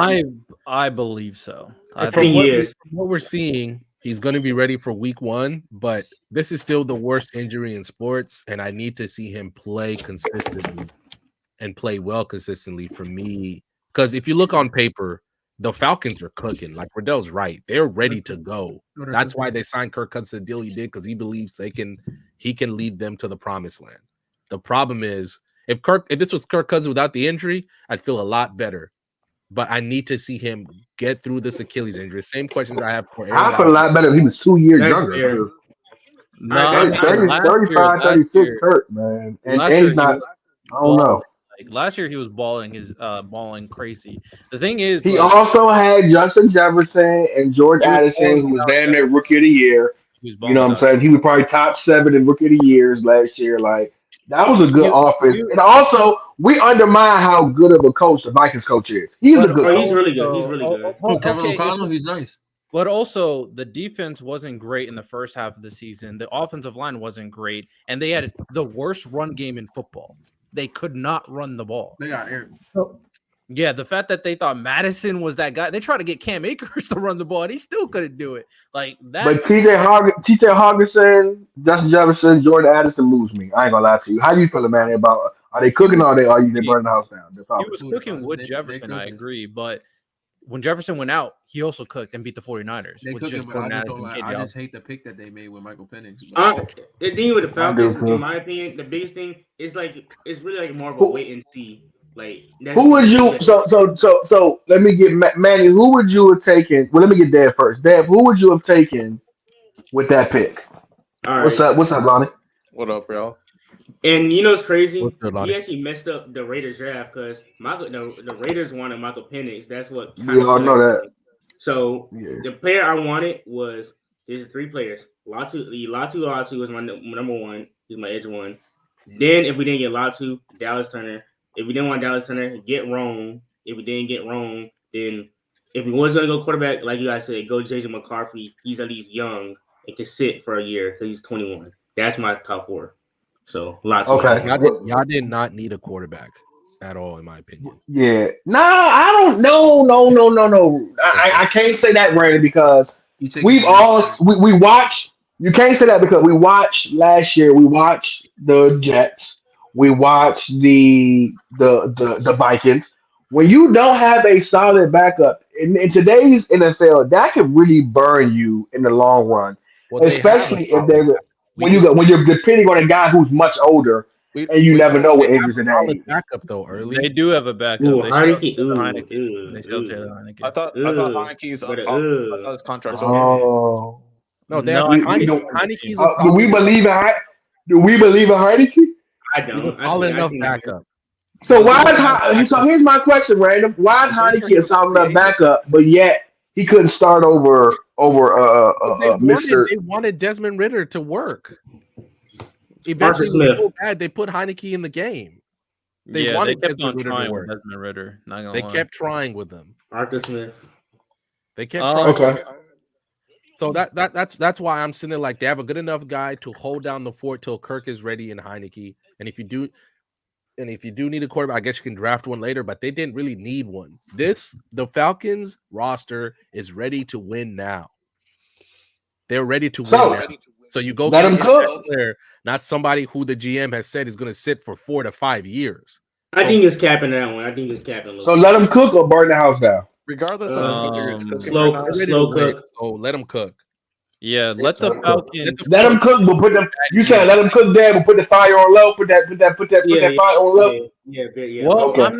I believe so. I I From think think he what is. we're seeing, he's going to be ready for week 1, but this is still the worst injury in sports, and I need to see him play consistently and play well consistently for me. Because if you look on paper, the Falcons are cooking. Like Riddell's right, they're ready to go. That's why they signed Kirk Cousins to the deal he did because he believes he can lead them to the promised land. The problem is if this was Kirk Cousins without the injury, I'd feel a lot better. But I need to see him get through this Achilles injury. Same questions I have for Aaron I feel a Rodgers. lot better if he was 2 years That's younger. fair. Because no, All I right, mean that's fair. 35, last 36 year, Kirk, man. And last year he's he not, was I don't balling. know. Like last year he was balling crazy. The thing is, He like also had Justin Jefferson and George he was Addison, balling who was without damn near Jefferson. rookie of the year. He was You balling know what I'm without saying? He was probably top 7 in rookie of the years last year. Like, that was a good you, offense. you And also, we undermine how good of a coach the Vikings coach is. He's a but good Oh, he's coach. really good. He's really good. Kevin okay. O'Connell, he's nice. But also, the defense wasn't great in the first half of the season. The offensive line wasn't great, and they had the worst run game in football. They could not run the ball. They got Eric. Yeah, the fact that they thought Madison was that guy, they tried to get Cam Akers to run the ball, and he still couldn't do it. Like that. But TJ Hawkinson, Justin Jefferson, Jordan Addison moves me. I ain't gonna lie to you. How do you feel, man? About are they He cooking was or are they cooking, burning the house down? The he Falcons. was cooking with They Jefferson, I cooking. agree. But when Jefferson went out, he also cooked and beat the 49ers They with cooking, just but Jordan I just Addison don't and like. KJ I just Osborne. hate the pick that they made with Michael Penix. But The thing with the I do Falcons, in too. my opinion, the biggest thing is like it's really like more of a Who, wait and see. Like that's who would the thing you? with it. So let me get Manny. Who would you have taken? Well, let me get Dad first. Dad, who would you have taken with that pick? All What's right, up? What's up, Lonnie? What up, y'all? and you know it's What's crazy. good, We Lonnie? actually messed up the Raiders draft because the Raiders wanted Michael Penix. That's what kind We of all killed know that. everything. So Yeah. the player I wanted was there's 3 players. Latu was my number one. He's my edge one. Then if we didn't get Latu, Dallas Turner. If we didn't want Dallas Turner, get Rome. If we didn't get Rome, then if we was gonna go quarterback, like you guys said, go JJ McCarthy. He's at least young and can sit for a year because he's 21. That's my top 4. So Latu number Okay. one. Y'all did not need a quarterback at all, in my opinion. Yeah. No, I don't. No. I can't say that, Brandon, because you take we've all we watched. You can't say that because we watched last year. We watched the Jets. We watched the Vikings. When you don't have a solid backup in today's NFL, that could really burn you in the long run. Well, they have a Especially if solid they backup. We when you just go when you're depending on a guy who's much older We and you we never know they what have injuries a in that solid age. backup though. They Early, do have a backup. Ooh, They still have Heineke. Taylor Ooh, Heineke. They still have Taylor ooh, I Heineke. thought ooh. Heineke's But up. I thought his contract's up. Oh, no, they have No, I we think Heineke. don't. Heineke's a Do we solid. believe in Do we believe in Heineke? I He's a don't. solid I enough think backup. So He's a why solid is enough So backup. here's my question, Random. Why is I'm pretty sure he Heineke a was a solid free enough agent. backup, but yet he couldn't start over Because Mister? they wanted Desmond Ritter to work. Arthur Eventually, it was Smith. so bad they put Heineke in the game. They yeah, they wanted kept Desmond on Ritter to trying with work. Desmond Ritter. Not gonna They lie. kept trying with them. Arthur Smith. They kept trying. Okay. So that's why I'm sitting there like they have a good enough guy to hold down the fort till Kirk is ready in Heineke. And if you do need a quarterback, I guess you can draft one later, but they didn't really need one. The Falcons roster is ready to win now. They're ready to win So now. So you go let get an him impact cook. player, not somebody who the GM has said is going to sit for 4 to 5 years. I think it's capping that one. I think it's capping. So let them cook or burn the house down. Regardless of whether it's cooking or Slow, not. They're ready slow to win, cook. so let them cook. Yeah, let the Let 'em cook. Falcons. Let them cook, but put them. You said let them cook there, but put the fire on low. Put that Yeah, fire on low. yeah. Well, Okay. I'm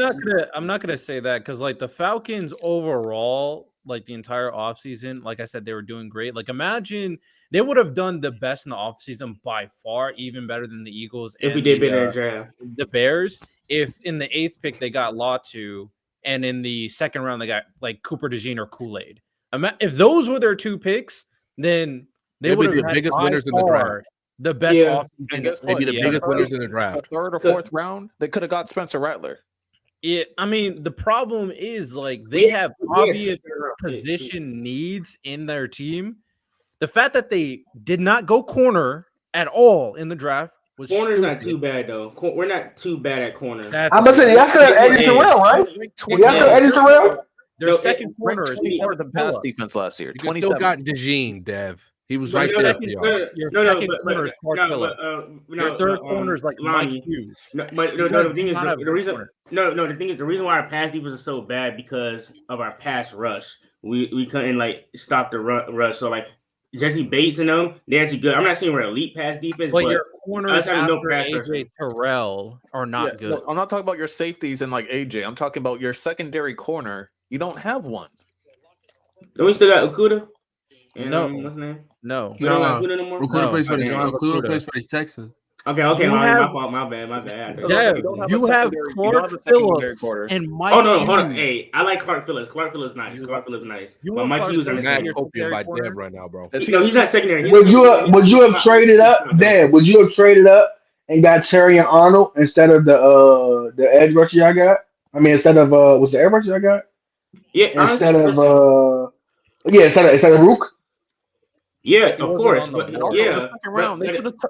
not gonna say that because like the Falcons overall, like the entire offseason, like I said, they were doing great. Like imagine they would have done the best in the offseason by far, even better than the Eagles If we and did better in the draft. the Bears. If in the 8th pick they got Latu, and in the 2nd round they got like Cooper DeJean or Kool-Aid. If those were their 2 picks, then they They'd would be have the had biggest by winners in the far draft. the best Yeah. offseason. And guess They'd what? be the Yeah, biggest winners in the The draft. 3rd or 4th round, they could have got Spencer Rattler. I mean, the problem is like they We have actually did obvious figure out picks, too. position needs in their team. The fact that they did not go corner at all in the draft was Corner's not stupid. too bad though. We're not too bad at corner. That's I'm about to say y'all still have Eddie Terrell, right? Y'all still have Eddie Terrell? their No, second corner Ranked is 24th in pass Phillip. defense last year. You can still 27th. got DeJean, Dev. He was Your right no, there. no, for second- y'all. your no, second corner is Clark Phillip. Your no, 3rd corner is like Mike Lonnie. Hughes. No, but You no, guys the thing do is not have the good reason. corner. No, the thing is the reason why our pass defense is so bad because of our pass rush. We couldn't like stop the rush. So like Jesse Bates and them, they're actually good. I'm not saying we're elite pass defense, But but your corners us having no after pass AJ rushing. Terrell are not Yeah, good. no, I'm not talking about your safeties and like AJ. I'm talking about your secondary corner. You don't have one. Then we still got Okuda. And No. what's his name? No. We don't No. got Okuda no more. Okuda No, plays for okay. the Okuda plays for the Texans. Okay, You Lonnie, have- my fault, my bad. Yeah, You don't have a you have secondary- you don't Clark have a secondary Phillips corner. and Mike Oh no, hold on. Hughes. Hey, I like Clark Phillips. Clark Phillips nice. Clark Phillips nice. You But want Mike Clark Hughes on Phillips this to Mad be your one. copium by secondary Dev corner? right now, bro. Is he No, a- he's not secondary. Would you have traded up, Dan? Would you have traded up and got Terry and Arnold instead of the edge rusher y'all got? I mean, instead of was the edge rusher y'all got? Yeah, Instead honestly, instead of Rook. yeah, He of wasn't course, on the but board. Also, yeah, the second round,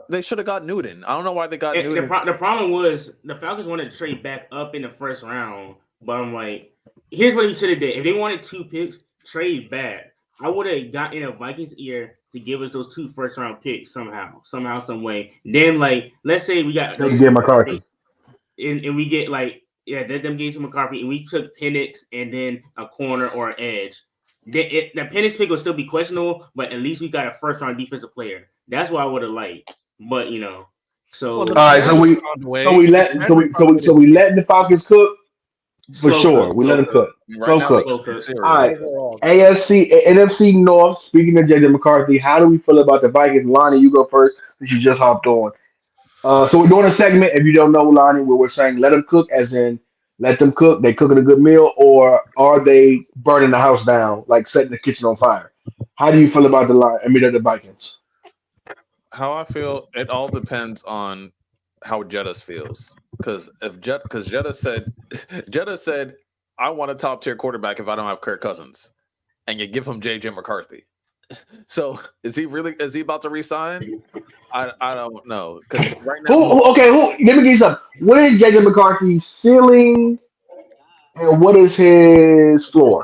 they should have got Newton. I don't know why they got and Newton. the problem was the Falcons wanted to trade back up in the 1st round, but I'm like, here's what he should have did. If they wanted 2 picks, trade back. I would have got in a Vikings ear to give us those 2 1st-round picks somehow, some way. Then like, let's say we got They get McCarthy. and we get like let them get some McCarthy, and we took Penix and then a corner or an edge. The Penix pick will still be questionable, but at least we got a 1st-round defensive player. That's what I would have liked. But so Well, All right, so we let the Falcons cook for slow sure. cook, We let them cook. Right Slow now, cook. they're Slow cook. serious. All right. Overall, NFC North. Speaking of JJ McCarthy, how do we feel about the Vikings? Lonnie, you go first since you just hopped on. So we're doing a segment. If you don't know, Lonnie, where we're saying let them cook, as in let them cook. They cooking a good meal, or are they burning the house down, like setting the kitchen on fire? How do you feel about the Vikings? How I feel, it all depends on how Jettis feels. Because Jettis said, I want a top tier quarterback if I don't have Kirk Cousins, and you give him JJ McCarthy. So is he about to resign? I don't know. Because right now, Let me get you something. What is JJ McCarthy's ceiling, and what is his floor?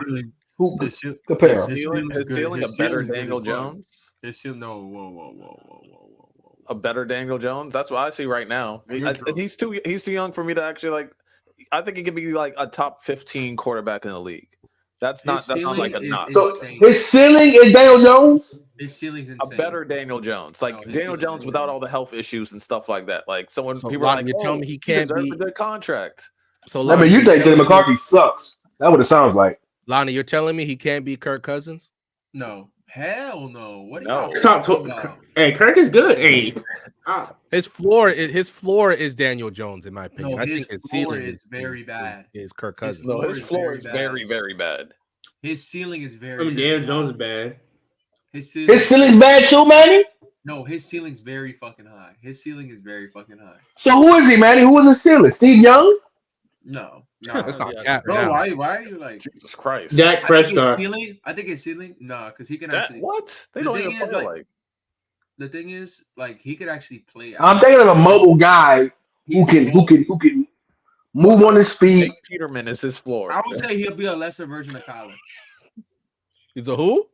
Who compare? his ceiling a better Daniel Jones. A better Daniel Jones. That's what I see right now. And he's too young for me to actually like. I think he could be like a top 15 quarterback in the league. That's not like a knock. So his ceiling is Daniel Jones. His ceiling's A insane. better Daniel Jones, like his Daniel ceiling Jones is without insane. all the health issues and stuff like that. Like So, people are Lonnie, like, you're telling me he can't deserves be- a good contract. So, I Lonnie, mean, you think JJ McCarthy sucks? That's what it sounds like. Lonnie, you're telling me he can't be Kirk Cousins? No, hell no. What? No. Hey, Kirk is good. Hey, His floor is Daniel Jones, in my opinion. No, I his think his floor ceiling is very bad. Is Kirk His Cousins. No, floor his is floor very is bad. very, very bad. His ceiling is very. I mean, very Dan Jones is bad. His ceiling. His ceiling's bad too, Manny. No, his ceiling's very fucking high. His ceiling is very fucking high. So who is he, Manny? Who is his ceiling? Steve Young? No, That's not Yeah. cap Bro, now. why are you like? Jesus Christ. Dak Prescott. I think his ceiling. Nah, because he can That, actually. what? They The don't thing even is, play like- like. The thing is, like, he could actually play. I'm thinking of a mobile guy who can move on his feet. Nate Peterman is his floor. I would say he'll be a lesser version of Kyler. He's a who?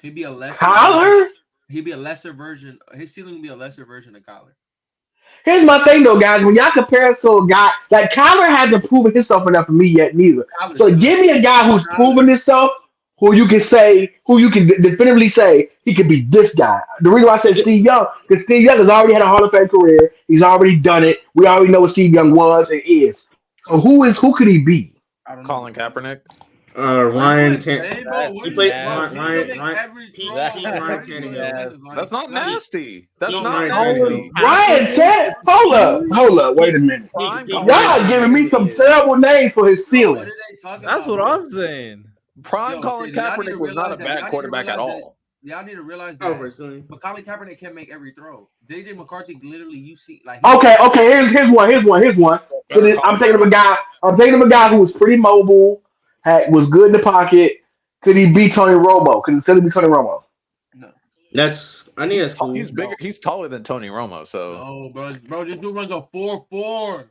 He'd be a lesser. Kyler? He'd be a lesser version. His ceiling would be a lesser version of Kyler. Here's my thing though, guys. When y'all compare us to a guy like Kyler hasn't proven himself enough for me yet, neither. Kyler's So good. give me a guy who's Kyler. proven himself, who you can definitively say he could be this guy. The reason why I say Steve Young, because Steve Young has already had a Hall of Fame career. He's already done it. We already know what Steve Young was and is. So who could he be? I don't know. Colin Kaepernick. Ryan That's what I'm saying, bro. Tan. What He do played you- bro, he can make every throw. Ryan Why do you do Tannehill. that? That's not nasty. That's He's not Ryan nasty. Tannehill. Ryan Ted. Hold up. Wait a minute. Prime He- Colin Y'all giving me some terrible names for his Bro, ceiling. what are they talking That's about? what bro? I'm saying. Prime Yo, Colin y'all need to Kaepernick was not a realize that. bad Y'all need to quarterback at realize that. all. Y'all need to realize Oh, that. personally. But Colin Kaepernick can't make every throw. JJ McCarthy literally, you see, like. Okay. Here's one. Better I'm call. taking of a guy. I'm taking of a guy who was pretty mobile, was good in the pocket. Could he be Tony Romo? Could he still be Tony Romo? No, I think that's cool. He's bigger. He's taller than Tony Romo. So no, bro, this dude runs a 4.4.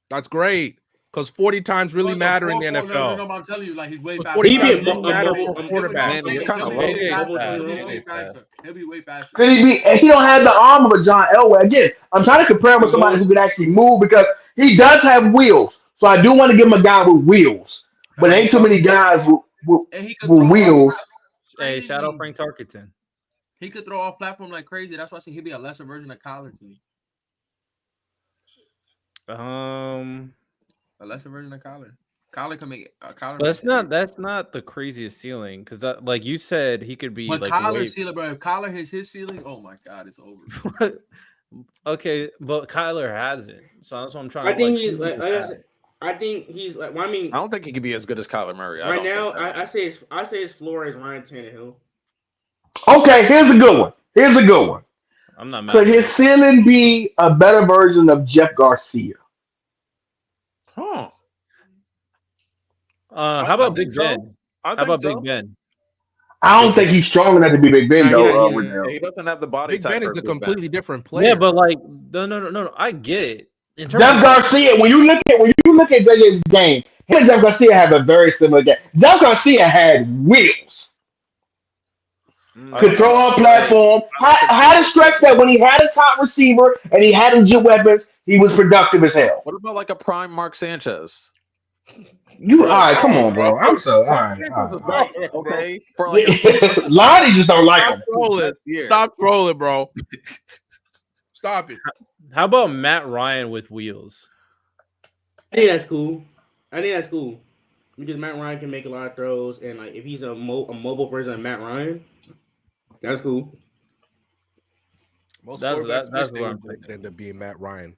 That's great because 40 times really matter in the NFL. No, I'm telling you, like he's way But faster. 40 He be times a really matter for a Man, quarterback. Man, you're kinda he'll low. be way JJ faster. fast. He'll be way JJ fast. faster. He'll be way faster. Could he be? And he don't have the arm of a John Elway. Again, I'm trying to compare him with somebody who can actually move because he does have wheels. So I do want to give him a guy with wheels. But there ain't too many guys And he could with throw wheels. Hey, shout out crazy. Frank Tarkenton. He could throw off platform like crazy. That's why I say he'd be a lesser version of Kyler to me. A lesser version of Kyler. Kyler can make Kyler. That's not the craziest ceiling because like you said, he could be But like Kyler's ceiling, bro. If Kyler hits his ceiling, oh my god, it's over. Okay, but Kyler hasn't, so that's what I'm trying. I to think like, he's see like what I happens. said, I think he's like. Well, I mean, I don't think he could be as good as Kyler Murray. right now, I say his floor is Ryan Tannehill. Okay, here's a good one. I'm not mad. Could at his it. ceiling be a better version of Jeff Garcia? Huh? How about Big so. Ben? I How think about so. Big Ben? I don't think he's strong enough to be Big Ben Nah, though. he Renell. He doesn't have the body Big type. Ben is for a Big Ben. completely different player. Yeah, but like no. I get it. In terms Jeff of Garcia, when you look at JJ's game, him and Jeff Garcia have a very similar game. Jeff Garcia had wheels, could throw on platform, had a stretch that when he had a top receiver and he had legit weapons, he was productive as hell. What about like a prime Mark Sanchez? You all right? Come on, bro. I'm so all right. Nice, okay, for like Lonnie just don't like Stop him. trolling. year. Stop trolling, bro. Stop it. how about Matt Ryan with wheels? I think that's cool. Because Matt Ryan can make a lot of throws, and like if he's a mobile version of Matt Ryan, that's cool. Most That's quarterbacks wish they what I'm would thinking. end up being Matt Ryan.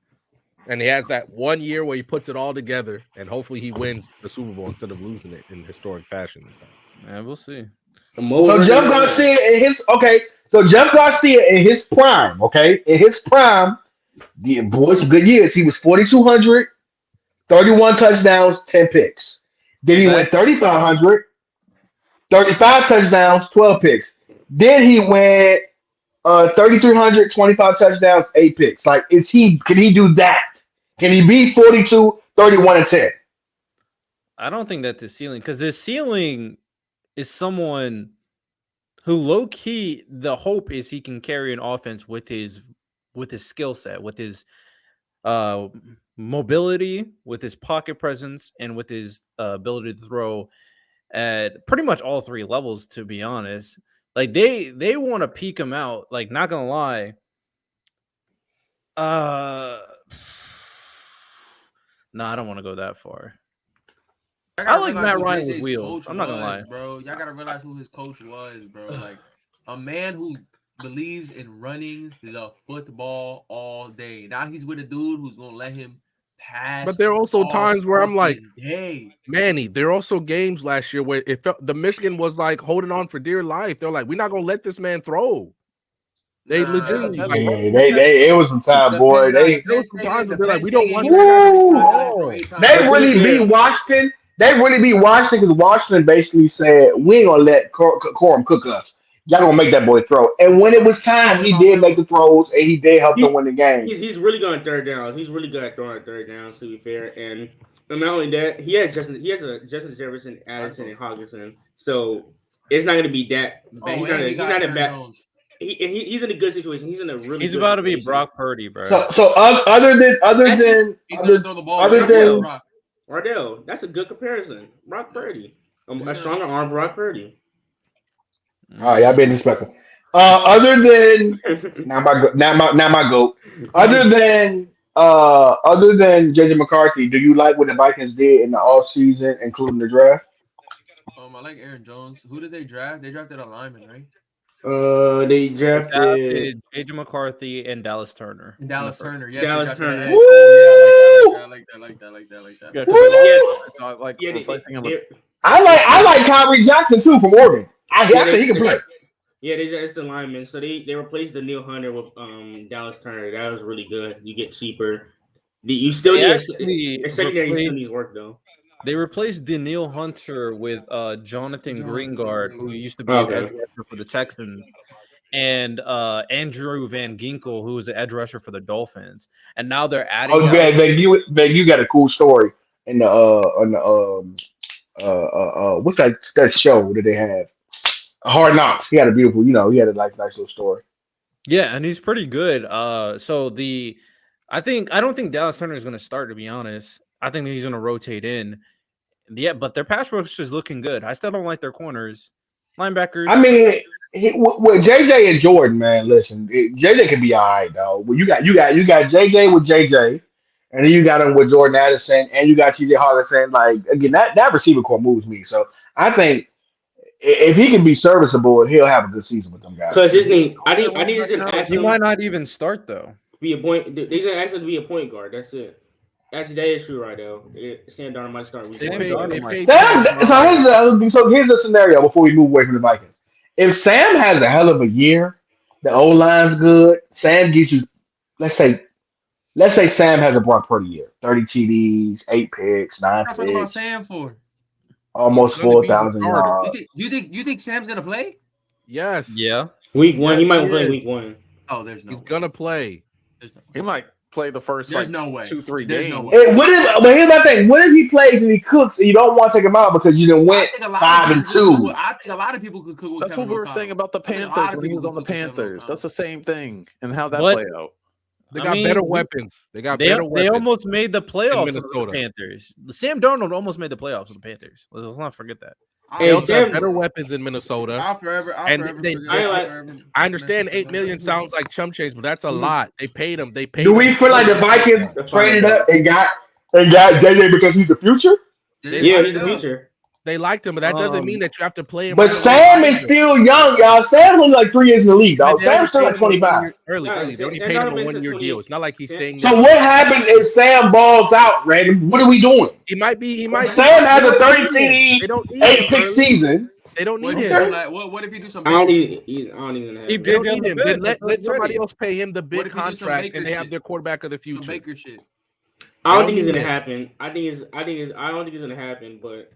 And he has that 1 year where he puts it all together, and hopefully he wins the Super Bowl instead of losing it in historic fashion this time. Man, we'll see. So Jeff Garcia in his So Jeff Garcia in his prime, the boys good years. He was 4,200, 31 touchdowns, 10 picks. Then he went 3,500, 35 touchdowns, 12 picks. Then he went 3,300, 25 touchdowns, 8 picks. Like, can he do that? Can he be 42, 31, and 10? I don't think that's the ceiling because the ceiling is someone who low key the hope is he can carry an offense with his skill set, with his mobility, with his pocket presence, and with his ability to throw at pretty much all three levels. To be honest, like they want to peak him out. Like, not gonna lie. No, I don't want to go that far. I like Matt Ryan with wheels. I'm not gonna lie, bro. Y'all gotta realize who his coach was, bro. Like a man who believes in running the football all day. Now he's with a dude who's gonna let him pass. But there are also times where I'm like, hey, Manny, there are also games last year where it felt the Michigan was like holding on for dear life. They're like, we're not gonna let this man throw. They legitimately like, it was some time, boy. there was some times where they're like, we don't want They really beat Washington. They really beat Washington because Washington basically said, we ain't gonna let Corum cook us. Y'all gonna make that boy throw. And when it was time, he did make the throws and he did help them win the game. He's really good on third downs. He's really good at throwing third downs, to be fair. And not only that, he has a Justin Jefferson, Addison, and Hawkinson. So it's not gonna be that bad. He's not a bad. he's in a good situation. He's in a really. He's good about to be situation. Brock Purdy, bro. Other than Actually, He's gonna throw the ball. other right than- Brock. Wardell, that's a good comparison. Brock Purdy, a Yeah. stronger arm, Brock Purdy. all right, y'all been disrespectful. Other than not my goat. Other than JJ McCarthy, do you like what the Vikings did in the off season, including the draft? I like Aaron Jones. Who did they draft? They drafted a lineman, right? They drafted J.J. McCarthy and Dallas Turner. And Dallas in the first Turner. Yes, Dallas they drafted Turner. that. Oh, yeah, I like that. Yeah, like Yeah, replacing him with I like Kyrie Johnson too from Oregon. I think he can play. Yeah, it's the lineman. So they replaced the Neil Hunter with Dallas Turner. That was really good. You get cheaper. You still need a secondary. Still needs work though. They replaced Daniil Hunter with Jonathan Greengard, who used to be an edge rusher for the Texans, and Andrew Van Ginkel, who was an edge rusher for the Dolphins. And now they're adding. Oh yeah, you got a cool story in the on the what's that show that they have? Hard Knocks. He had a beautiful, he had a nice little story. Yeah, and he's pretty good. I don't think Dallas Turner is going to start, to be honest. I think he's going to rotate in. Yeah, but their pass rush is looking good. I still don't like their corners, linebackers. I mean, with JJ and Jordan, man, listen, JJ can be all right though. Well, you got JJ with JJ, and then you got him with Jordan Addison, and you got TJ Hawkinson. Like again, that receiver core moves me. So I think if he can be serviceable, he'll have a good season with them guys. Because his name, I think it's gonna ask He him might not even start though. be a point. They're gonna ask him to be a point guard. That's it. Actually, that is true right though. Sam Darnold might start. They paid So here's the scenario before we move away from the Vikings. If Sam has a hell of a year, the O line's good. Sam gives you, let's say Sam has a Brock Purdy year, 30 TDs, 8 picks, 9 What talking about picks, Sam for? almost He's gonna be 4,000 the starter. yards. You think Sam's gonna play? Yes. Yeah. Week 1, he Yeah, might he play is. week 1. Oh, there's no. He's way. gonna play. There's no way. he might play the first There's no way. 2-3 There's games. no way. But here's the thing: what if he plays and he cooks, and you don't want to take him out because you didn't win I think a lot 5 of and people could 2? cook- I think a lot of people could cook with That's Kevin what we were O'Connell. saying about the I think a lot Panthers of when he people was on the could cook with Kevin Panthers. O'Connell. That's the same thing. And how that But- play out. They I got mean, better weapons. They got They better weapons. almost made the playoffs with the Minnesota. Panthers. Sam Darnold almost made the playoffs with the Panthers. Let's not forget that. They Hey, also Sam- have better weapons in Minnesota. I'll forever And forget- they- I'll I- forever- I understand 8 million sounds like chump change, but that's a lot. They paid him. They paid. Do we him. feel like the Vikings That's fine. traded up and got JJ because he's the future? Yeah, he's the future. They liked him, but that doesn't mean that you have to play him. But right away. Sam is still young, y'all. Sam's only like 3 years in the league, dog. They only Sam's still paid like him a 25. one-year- Early. They only Sam paid him Darnold a been 1-year since deal. It's not like he's staying So there. what happens if Sam balls out, Random? What are we doing? He might be. He might. Sam has a they 30 don't need TD, him. They don't need 8 him pick early. season. They don't What need if, him. what if he do some? I don't basic even have. Keep They don't JJ need on him. the Then bench. let He's somebody ready. else pay him the What big if he do some contract, Baker and they have shit? their quarterback of the some future. Baker shit. I don't They think it's don't gonna need happen. I don't think it's gonna happen. But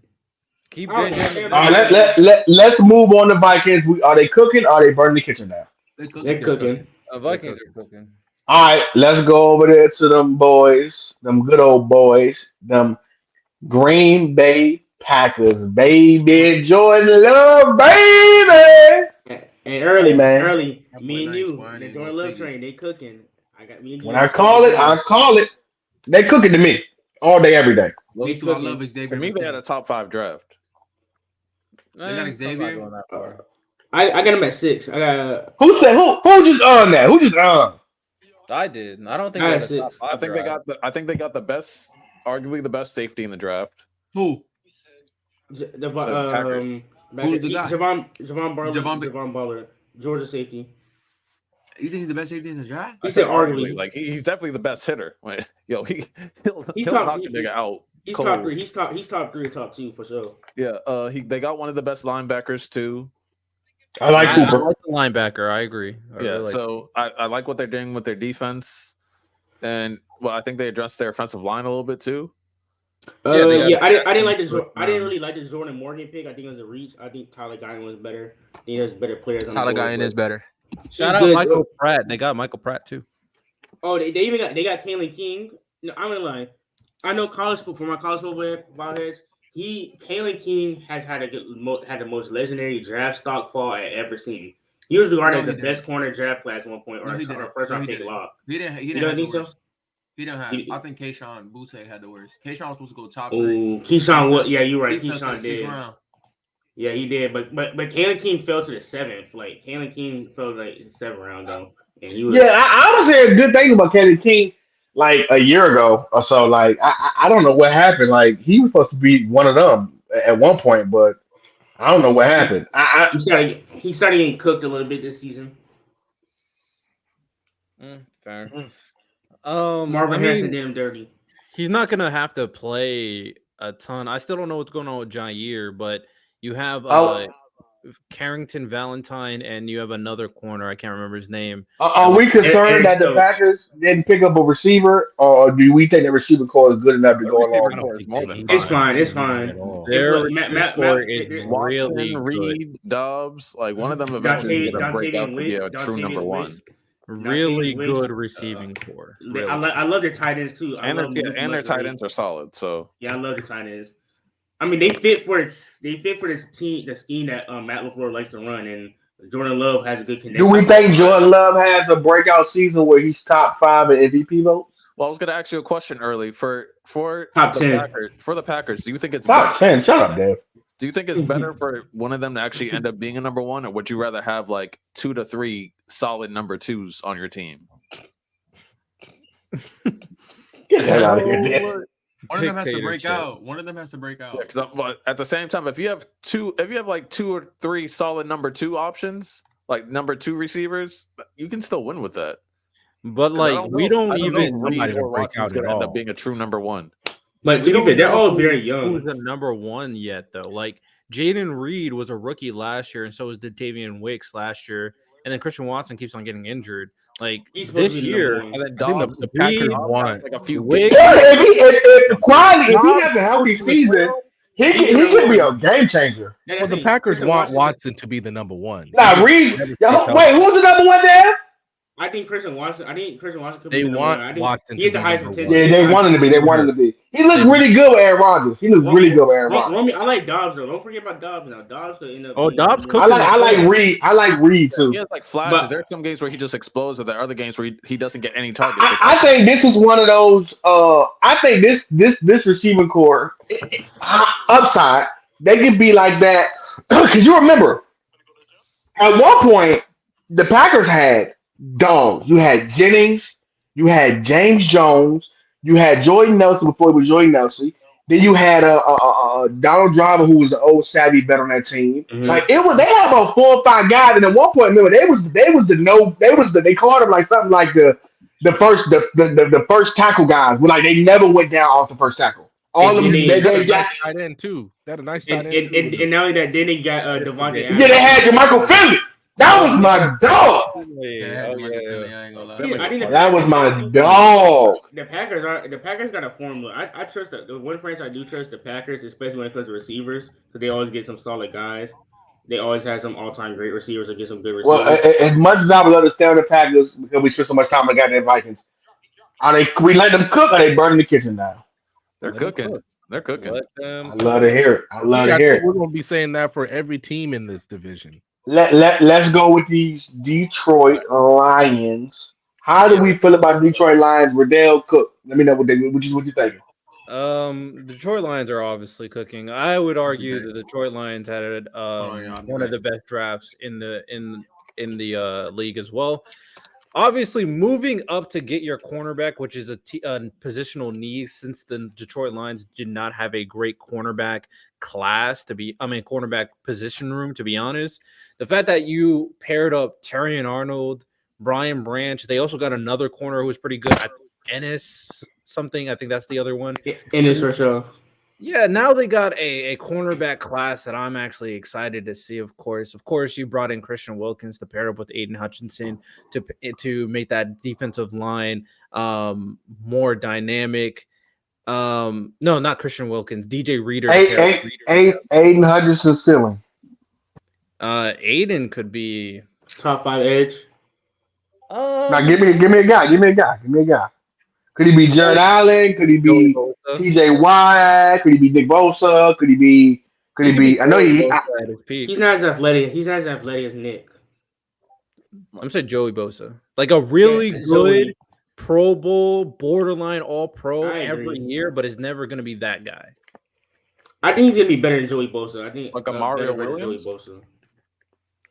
Keep Oh, JJ. Sam All right, let's move on to Vikings. Are they cooking? Or are they burning the kitchen now? they're cooking. Vikings are cooking. All right, let's go over there to them boys, them good old boys, them Green Bay Packers, baby, Jordan Love, baby. And early, man. early, That me boy and nice, you, boy. I the ain't Jordan gonna Love fake it. train, they cooking. I got me and you. When I call it. They cooking to me all day, every day. Me too. I love Xavier. To me, they had a top 5 draft. They got Xavier. I got him at 6. I got. Who said who just on that? Who just on? I did. I don't think I they had had a six. top 5 I think they got the best, arguably the best safety in the draft. Who? The Packers. Who's the guy? Javon Butler, Georgia safety. You think he's the best safety in the draft? He I said said arguably. like he's definitely the best hitter. Like, he'll He's he'll top- knock the nigga out. He's cold. top 3. He's top 3 or top 2 for sure. Yeah, they got one of the best linebackers too. I like I Cooper. like the linebacker. I agree. I Yeah, really like- so I like what they're doing with their defense, and I think they addressed their offensive line a little bit too. I didn't like I didn't really like the Jordan Morgan pick. I think it was a reach. I think Tyler Guyan was better. I think there's better players. on the Tyler board, Guyan but- is better. Shout He's out good, Michael bro. Pratt. They got Michael Pratt too. Oh, they even got Kalen King. No, I'm gonna lie. I know for my college football heads, Kalen King has had the most legendary draft stock fall I ever seen. He was regarded No, as he the didn't. best corner draft class at one point, No, he or didn't. first No, round he pick didn't. lock. He You didn't don't have the think so? worst. He didn't have. He, I think Kayshawn Butte had the worst. Kayshawn was supposed to go top 3. oh, Keyshawn, what? Yeah, you're He right. fell to the Keyshawn 6th did. round. Yeah, he did. But Kalen King fell to the 7th. Like Kalen King fell to like the 7th round though, and he was. Yeah, I was hearing good things about Kenny King like a year ago or so. Like I don't know what happened. Like he was supposed to be one of them at one point, but I don't know what happened. He started getting cooked a little bit this season. Fair. Marvin I Harrison mean, did him dirty. he's not gonna have to play a ton. I still don't know what's going on with Jair, but you have Carrington Valentine and you have another corner. I can't remember his name. Are we concerned Eric that the Stokes. Packers didn't pick up a receiver, or do we think the receiver core is good enough to The go receiver along? I don't core is think more they than need It's that. fine. It's At fine. all. Their Look, Matt, core is Watson, really good. Reed, Dobbs, like one of them eventually is gonna break out to be a true number one. Really Wicks, good receiving core. Really. I love their tight ends too. I And love their Luke and their tight Musgrave. ends are solid. So Yeah, I love the tight ends. I mean, they fit for this team, the scheme that Matt LaFleur likes to run, and Jordan Love has a good connection. Do we think Jordan Love has a breakout season where he's top 5 in MVP votes? well, I was gonna ask you a question early for Top the 10. Packers. For the Packers, do you think it's Top better? 10. Shut up, Dave. Do you think it's better for one of them to actually end up being a number one, or would you rather have like 2 to 3 solid number 2s on your team? Get the hell out of here, Dave. One of them has to break Dictatorship. out. One of them has to break out. But at the same time, if you have like 2 or 3 solid number 2 options, like number 2 receivers, you can still win with that. But 'Cause I like know we if don't Reed even somebody to or break Watson's out going at to end all. up being a true number 1. But we to be fair, they're know all very young. who's the number one yet though. Like Jaden Reed was a rookie last year, and so was Davian Wicks last year. And then Christian Watson keeps on getting injured. Like He's supposed this to be the year, number one. And then I think Dobbs, the Packers Reed, want like a few Wicks, games. If the quality, if he has a healthy season, he can be a game changer. That's Well, the thing. Packers Christian want Watson- Watson to be the number one. Nah, They just Reed. never Yo, stay wait, healthy. who's the number one there? I think Christian Watson could They be the number want one. I think Watson he to has the be highest number potential. one. Yeah, they wanted to be. They wanted to be. He looks really good with Aaron Rodgers. He looks really good with Aaron Rodgers. I like Dobbs though. Don't forget about Dobbs now. Dobbs could end up. Oh, being Dobbs number cooking. one. I like Reed. I like Reed too. He has like flashes. But- There are some games where he just explodes, and there are other games where he doesn't get any targets. I think this is one of those. I think this receiving core upside they could be like that because you remember at one point the Packers had dogs. You had Jennings, you had James Jones, you had Jordan Nelson before he was Jordan Nelson. Then you had Donald Driver, who was the old savvy vet on that team. Mhm. Like it was, they had about 4 or 5 guys, and at one point, remember they called them like something like the first tackle guys. Like they never went down off the first tackle. All of them, And they They got. got tight end too. They had a nice And, tight end. and not only that, then they got Devontae Adams. Yeah, they had Jermichael Finley. That was my dog. Yeah, I ain't gonna lie. Finley. I think the That was my Packers- dog. The Packers got a formula. I trust the one franchise I do trust the Packers, especially when it comes to receivers, because they always get some solid guys. They always have some all-time great receivers or get some good receivers. Well, as much as I would understand the Packers because we spent so much time on the goddamn Vikings, we let them cook or they burning the kitchen down. They're cooking. They're cooking. Let them I love to hear it. I love Yeah, to I hear think it. we're gonna be saying that for every team in this division. Let's go with these Detroit Lions. How do we feel about Detroit Lions? Riddell Cook. Let me know what you thinking. The Detroit Lions are obviously cooking. I would argue the Detroit Lions had one of the best drafts in the league as well. Obviously, moving up to get your cornerback, which is a positional need, since the Detroit Lions did not have a great cornerback class cornerback position room. To be honest, the fact that you paired up Terrion Arnold, Brian Branch, they also got another corner who was pretty good. Ennis something. I think that's the other one. Ennis for sure. Yeah, now they got a cornerback class that I'm actually excited to see. Of course, you brought in Christian Wilkins to pair up with Aiden Hutchinson to make that defensive line more dynamic. No, not Christian Wilkins. DJ Reader. Aiden Hutchinson ceiling. Aiden could be Top 5 edge. Now give me a guy. Could he be Jared Allen? Could he be TJ Watt? Could he be Nick Bosa? Could he be? I know he. at his peak. He's not as athletic. He's not as athletic as Nick. I'm saying Joey Bosa, like a really Yeah, good Joey. Pro Bowl, borderline All Pro I every agree. year, but is never going to be that guy. I think he's gonna be better than Joey Bosa. I think Like a better Mario version of Joey Williams. Bosa.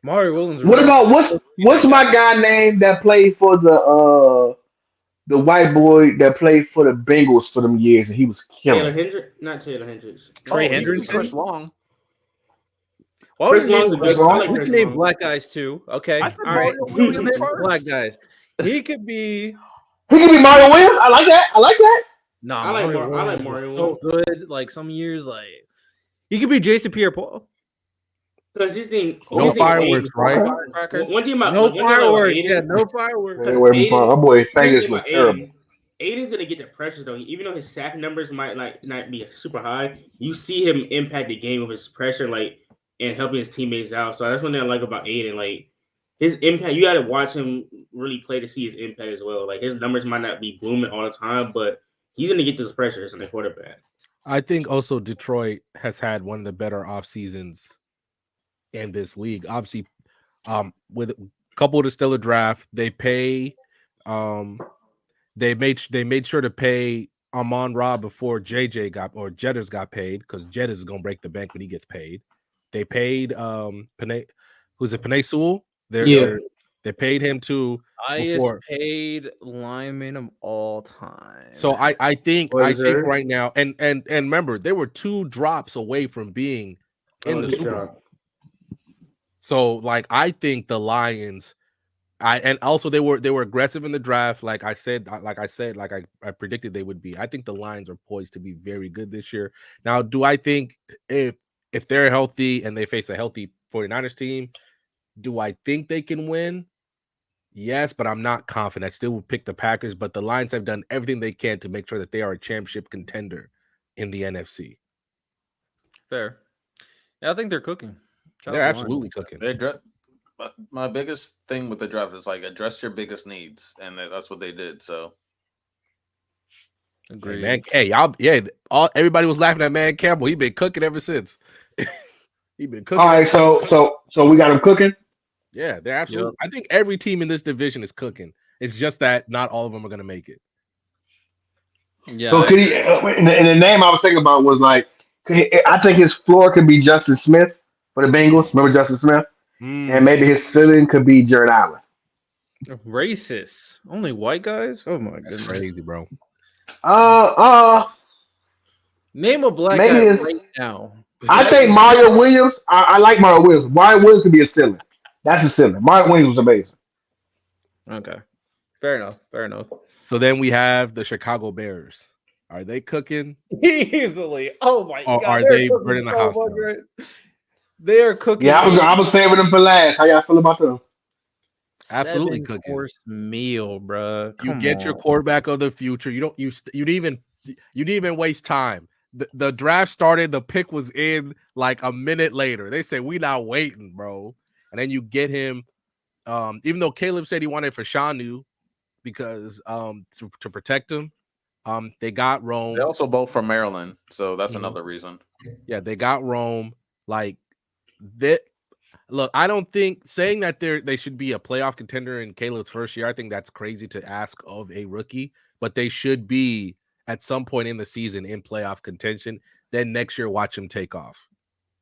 Mario Williams. What really- about what's my guy name that played for the white boy that played for the Bengals for them years and he was Taylor killing. Hendricks, not Taylor Hendricks. Trey Oh, he could be Hendrickson? Chris Long. Well, Chris we can Long's a name Chris good. I Long? like we Chris can name Long. black guys too. Okay, I said all right. Mario Williams Black first. guys. He could be. He could be Mario Williams. I like that. I like that. Nah, I like Mario Mar- I like Williams Mario was so good. Like some years, like he could be Jason Pierre-Paul. Because this thing, No this thing fireworks, Aiden- right? Firecracker. One thing about No one thing about fireworks. Aiden, Yeah, no fireworks. Stay away from Aiden- my boy. here's the Fingers thing look about terrible. Aiden's gonna get the pressure though. Even though his sack numbers might not be super high, you see him impact the game with his pressure, like and helping his teammates out. So that's one thing I like about Aiden. Like his impact, you got to watch him really play to see his impact as well. Like his numbers might not be booming all the time, but he's gonna get those pressures on the quarterback. I think also Detroit has had one of the better off seasons in this league. Obviously, with a couple of the stellar draft, they pay. They made sure to pay Amon-Ra before JJ got or Jetters got paid because Jetters is gonna break the bank when he gets paid. They paid Panay, who's it? Panay Sewell. They paid him too. Highest Before. paid lineman of all time. So I think What is there? right now, and remember, they were 2 drops away from being in the good Super job. Bowl. So like I think the Lions, and also they were aggressive in the draft, like I predicted they would be. I think the Lions are poised to be very good this year. Now, do I think if they're healthy and they face a healthy 49ers team, do I think they can win? Yes, but I'm not confident. I still would pick the Packers, but the Lions have done everything they can to make sure that they are a championship contender in the NFC. fair. Yeah, I think they're cooking. Shout They're out to absolutely cooking. My biggest thing with the draft is like address your biggest needs, and that's what they did. So Lions. Hey, Agreed. man, everybody was laughing at Man Campbell. He been cooking ever since. He been cooking. All right, so we got him cooking. Yeah, they're absolutely. I think every team in this division is cooking. It's just that not all of them are going to make it. Yeah, So could he? And the name I was thinking about was like, I think his floor could be Justin Smith for the Bengals. Remember Justin Smith? And maybe his ceiling could be Jared Allen. racist. Only white guys? Oh my That's goodness. crazy, bro. Name a black Maybe guy it's- right now. I think Mario Williams. I like Mario Williams. Mario Williams could be a ceiling. That's a ceiling. Mario Williams was amazing. Okay. Fair enough. Fair enough. So then we have the Chicago Bears. Are they cooking? Easily. Oh my Or god. are they're they cooking burning the so house much, down? right? They are cooking. Yeah, I was saving them for last. How y'all feel about them? Absolutely cooking. 7-course meal, bro. You get your quarterback of the future. You didn't even waste time. The draft started, the pick was in like a minute later. They said we not waiting, bro. And then you get him. Even though Caleb said he wanted for Shanu because to protect him. They got Rome. they're also both from Maryland, so that's Mhm. another reason. Yeah, they got Rome. Like that. Look, I don't think saying that they should be a playoff contender in Caleb's first year. I think that's crazy to ask of a rookie, but they should be at some point in the season in playoff contention. Then next year, watch him take off.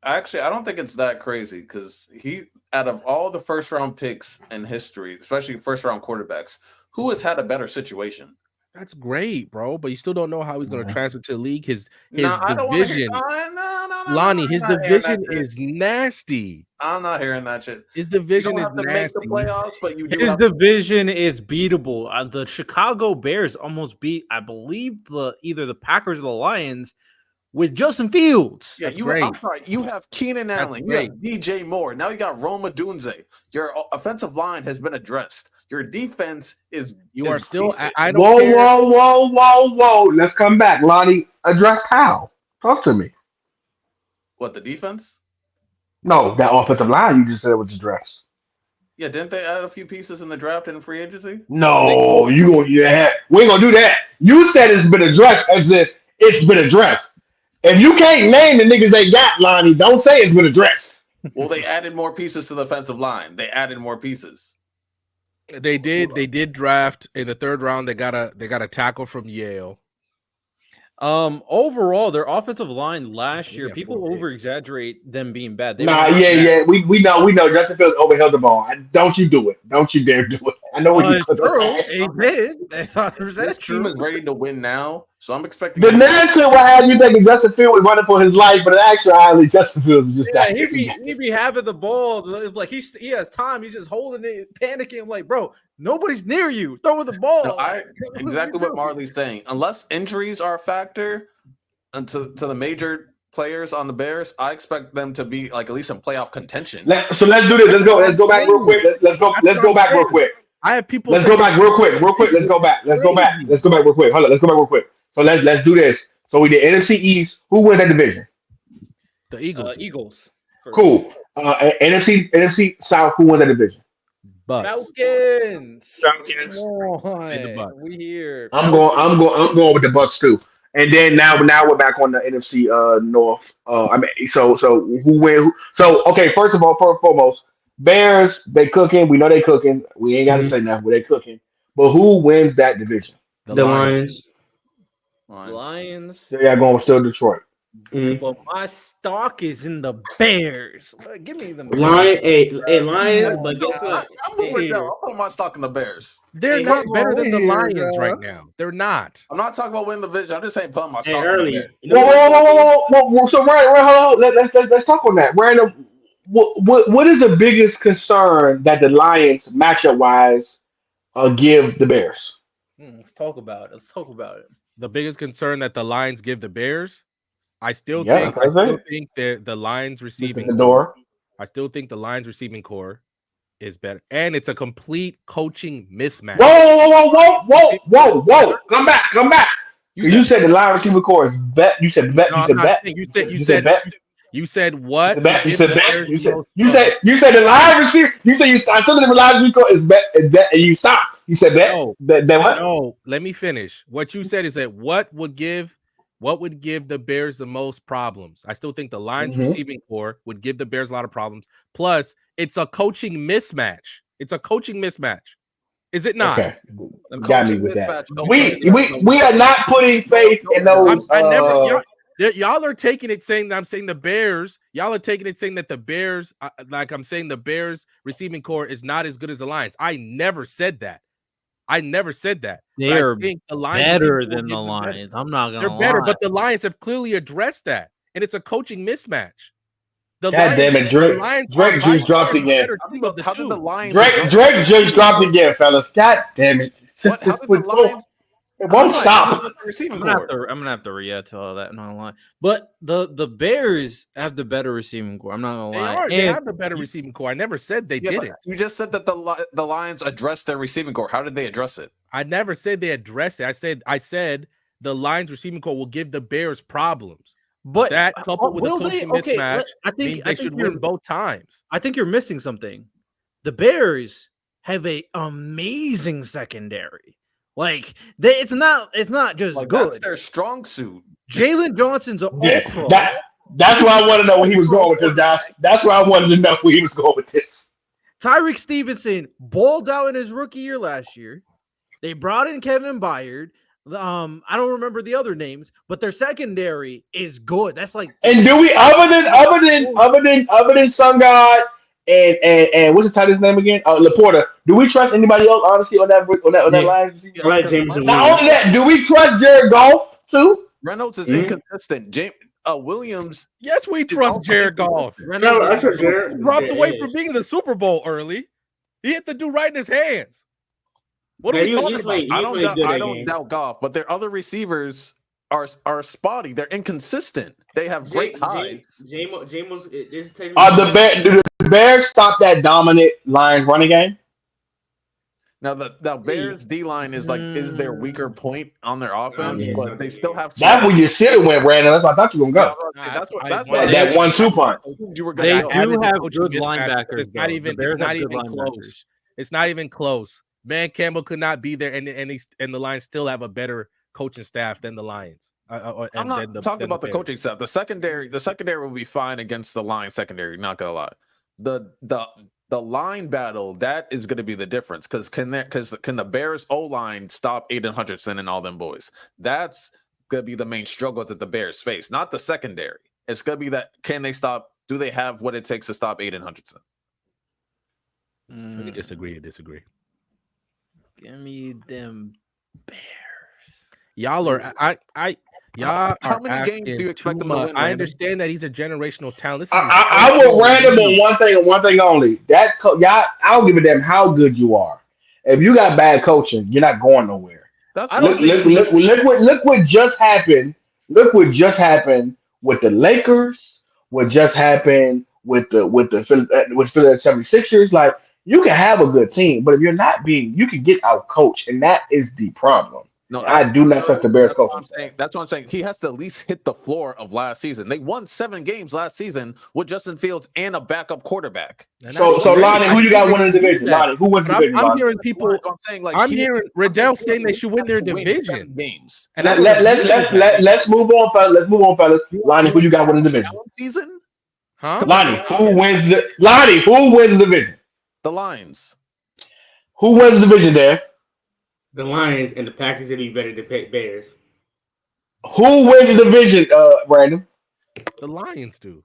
Actually, I don't think it's that crazy because out of all the first round picks in history, especially first round quarterbacks, who has had a better situation? That's great, bro. But you still don't know how he's going to transfer to the league. His I don't wanna hear- division, no, Lonnie, I'm his not hearing that division shit. is nasty. I'm not hearing that shit. His You division don't is have to make the nasty. playoffs, but you do. His have to- division is beatable. The Chicago Bears almost beat, I believe, either the Packers or the Lions with Justin Fields. Yeah, That's I'm great. sorry. You have Keenan That's Allen. You great. have DJ Moore. Now you got Roma Dunze. Your offensive line has been addressed. Your defense is. You are is still. decent. I don't Whoa, care. whoa. Let's come back. Lonnie, address how? Talk to me. What, the defense? No, that offensive line you just said it was addressed. Yeah, didn't they add a few pieces in the draft and free agency? No, you gonna we ain't gonna do that. You said it's been addressed as if it's been addressed. If you can't name the niggas they got, Lonnie, don't say it's been addressed. Well, they added more pieces to the offensive line. They added more pieces. They did draft in the third round. They got a tackle from Yale. Overall, their offensive line last They year, got people 4 picks. over exaggerate them being bad. They Nah, were not bad. yeah. We know. Justin Fields overheld the ball. Don't you do it. Don't you dare do it. I know what you It's put on true. that. He did. That's 100% This team true. is ready to win now, so I'm expecting. The narrative will have you thinking Justin Fields was running for his life, but in actuality, Justin Fields was just Yeah, got he be having the ball like he has time. He's just holding it, panicking. I'm like, bro, nobody's near you. Throw the ball. No, exactly what Marley's saying. Unless injuries are a factor, and to the major players on the Bears, I expect them to be like at least in playoff contention. So let's do this. Let's go back real quick. Let's go back real quick. I have people. Let's go back real quick. Let's go back. Let's go back real quick. Hold on. Let's go back real quick. So let's do this. So we did NFC East. Who wins that division? The Eagles. Eagles. Cool. NFC South. Who wins that division? Bucks. Falcons. Come on. Say the Bucks. We here. I'm going with the Bucks too. And then now we're back on the NFC North. So who win? So okay, first of all, foremost, Bears, they cooking. We know they cooking. We ain't got to say nothing, but they cooking. But who wins that division? The Lions. Lions. So y'all going still Detroit. But my stock is in the Bears. Give me them. Lions, but guess what? I'm moving down. I'm putting my stock in the Bears. They're Hey, not come better on than the here, Lions bro. right now. They're not. I'm not talking about winning the division. I'm just saying putting my stock in the Early. Bears. You know what? Whoa. So hold on. Let's talk on that. Random. What is the biggest concern that the Lions matchup wise give the Bears? Let's talk about it. The biggest concern that the Lions give the Bears, I still Yeah, think the Lions receiving the door. I still think the Lions receiving core is better, and it's a complete coaching mismatch. Whoa! Come back! You said the line receiver core is bet. You said bet. No, I'm not saying you said bet. You said what? You said bet. You said the line receiver. You said I said the line receiver core is bet, and you stopped. You said bet. No, that what? No, let me finish. What you said is that what would give the Bears the most problems? I still think the Lions receiving core would give the Bears a lot of problems. Plus, it's a coaching mismatch. Is it not? Okay. Got me with that. We are not putting faith in those. Y'all are taking it saying that I'm saying the Bears. Y'all are taking it saying that the Bears, like I'm saying the Bears receiving core is not as good as the Lions. I never said that. They are think the Lions better than the Lions. I'm not gonna lie. They're better, but the Lions have clearly addressed that, and it's a coaching mismatch. God damn it, Drake just dropped again. How did the Lions? Drake just dropped again, fellas. God damn it! How did the Lions? It won't stop. I'm gonna have to react to all that. I'm not gonna lie, but the Bears have the better receiving core. I'm not gonna lie. They have the better receiving core. I never said they didn't. You just said that the Lions addressed their receiving core. How did they address it? I never said they addressed it. I said the Lions receiving core will give the Bears problems. But that coupled with a coaching mismatch, I think they should win both times. I think you're missing something. The Bears have a amazing secondary. Like it's not just good. That's their strong suit. Jalen Johnson's a that's why I want to know where he was going with this, guys. That's why I wanted to know where he was going with this. Tyreek Stevenson balled out in his rookie year last year. They brought in Kevin Byard. I don't remember the other names, but their secondary is good. That's like. And do we other than Sun God and what's the tight his name again? Laporta. Do we trust anybody else honestly on that line? I like Jameson. Not only that, do we trust Jared Goff too? Reynolds is inconsistent. Williams. Yes, we trust Jared Goff. No, I trust Jared. He drops away from being in the Super Bowl early. He hit the dude right in his hands. What are we talking about? I don't doubt Goff, but their other receivers are spotty. They're inconsistent. They have great highs. Do the Bears stop that dominant Lions running game? Now the Bears D line is their weaker point on their offense, but they still have. That's where you should have went, Brandon. That's what I thought you were gonna go. That's what that 1-2 punch. They do have good linebackers. It's not even close. It's not even close. Man Campbell could not be there, and the Lions still have a better coaching staff than the Lions. I'm not talking about the coaching staff. The secondary will be fine against the Lions secondary. Not gonna lie. The The line battle, that is going to be the difference. Because can the Bears O-line stop Aiden Hutchinson and all them boys? That's going to be the main struggle that the Bears face, not the secondary. It's going to be that, can they stop? Do they have what it takes to stop Aiden Hutchinson? We disagree to disagree. Give me them Bears. Y'all are How many games do you expect them to win? I understand that he's a generational talent. This is I will random on one thing and one thing only. Y'all, I don't give a damn how good you are. If you got bad coaching, you're not going nowhere. Look what just happened. Look what just happened with the Lakers. What just happened with Philadelphia 76ers. Like, you can have a good team, but if you're not you can get out coached, and that is the problem. No, I do not trust the Bears coaching. That's what I'm saying. He has to at least hit the floor of last season. They won 7 games last season with Justin Fields and a backup quarterback. So Lonnie, who you got winning the division? Lonnie, who wins the division? I'm hearing people. I'm hearing Riddell saying they should win their division. Games. And let's move on, fellas. Lonnie, who you got winning the division? Season? Huh? Lonnie, who wins the division? The Lions. Who wins the division there? The Lions and the Packers will be better than the Bears. Who wins the division, Brandon? The Lions do.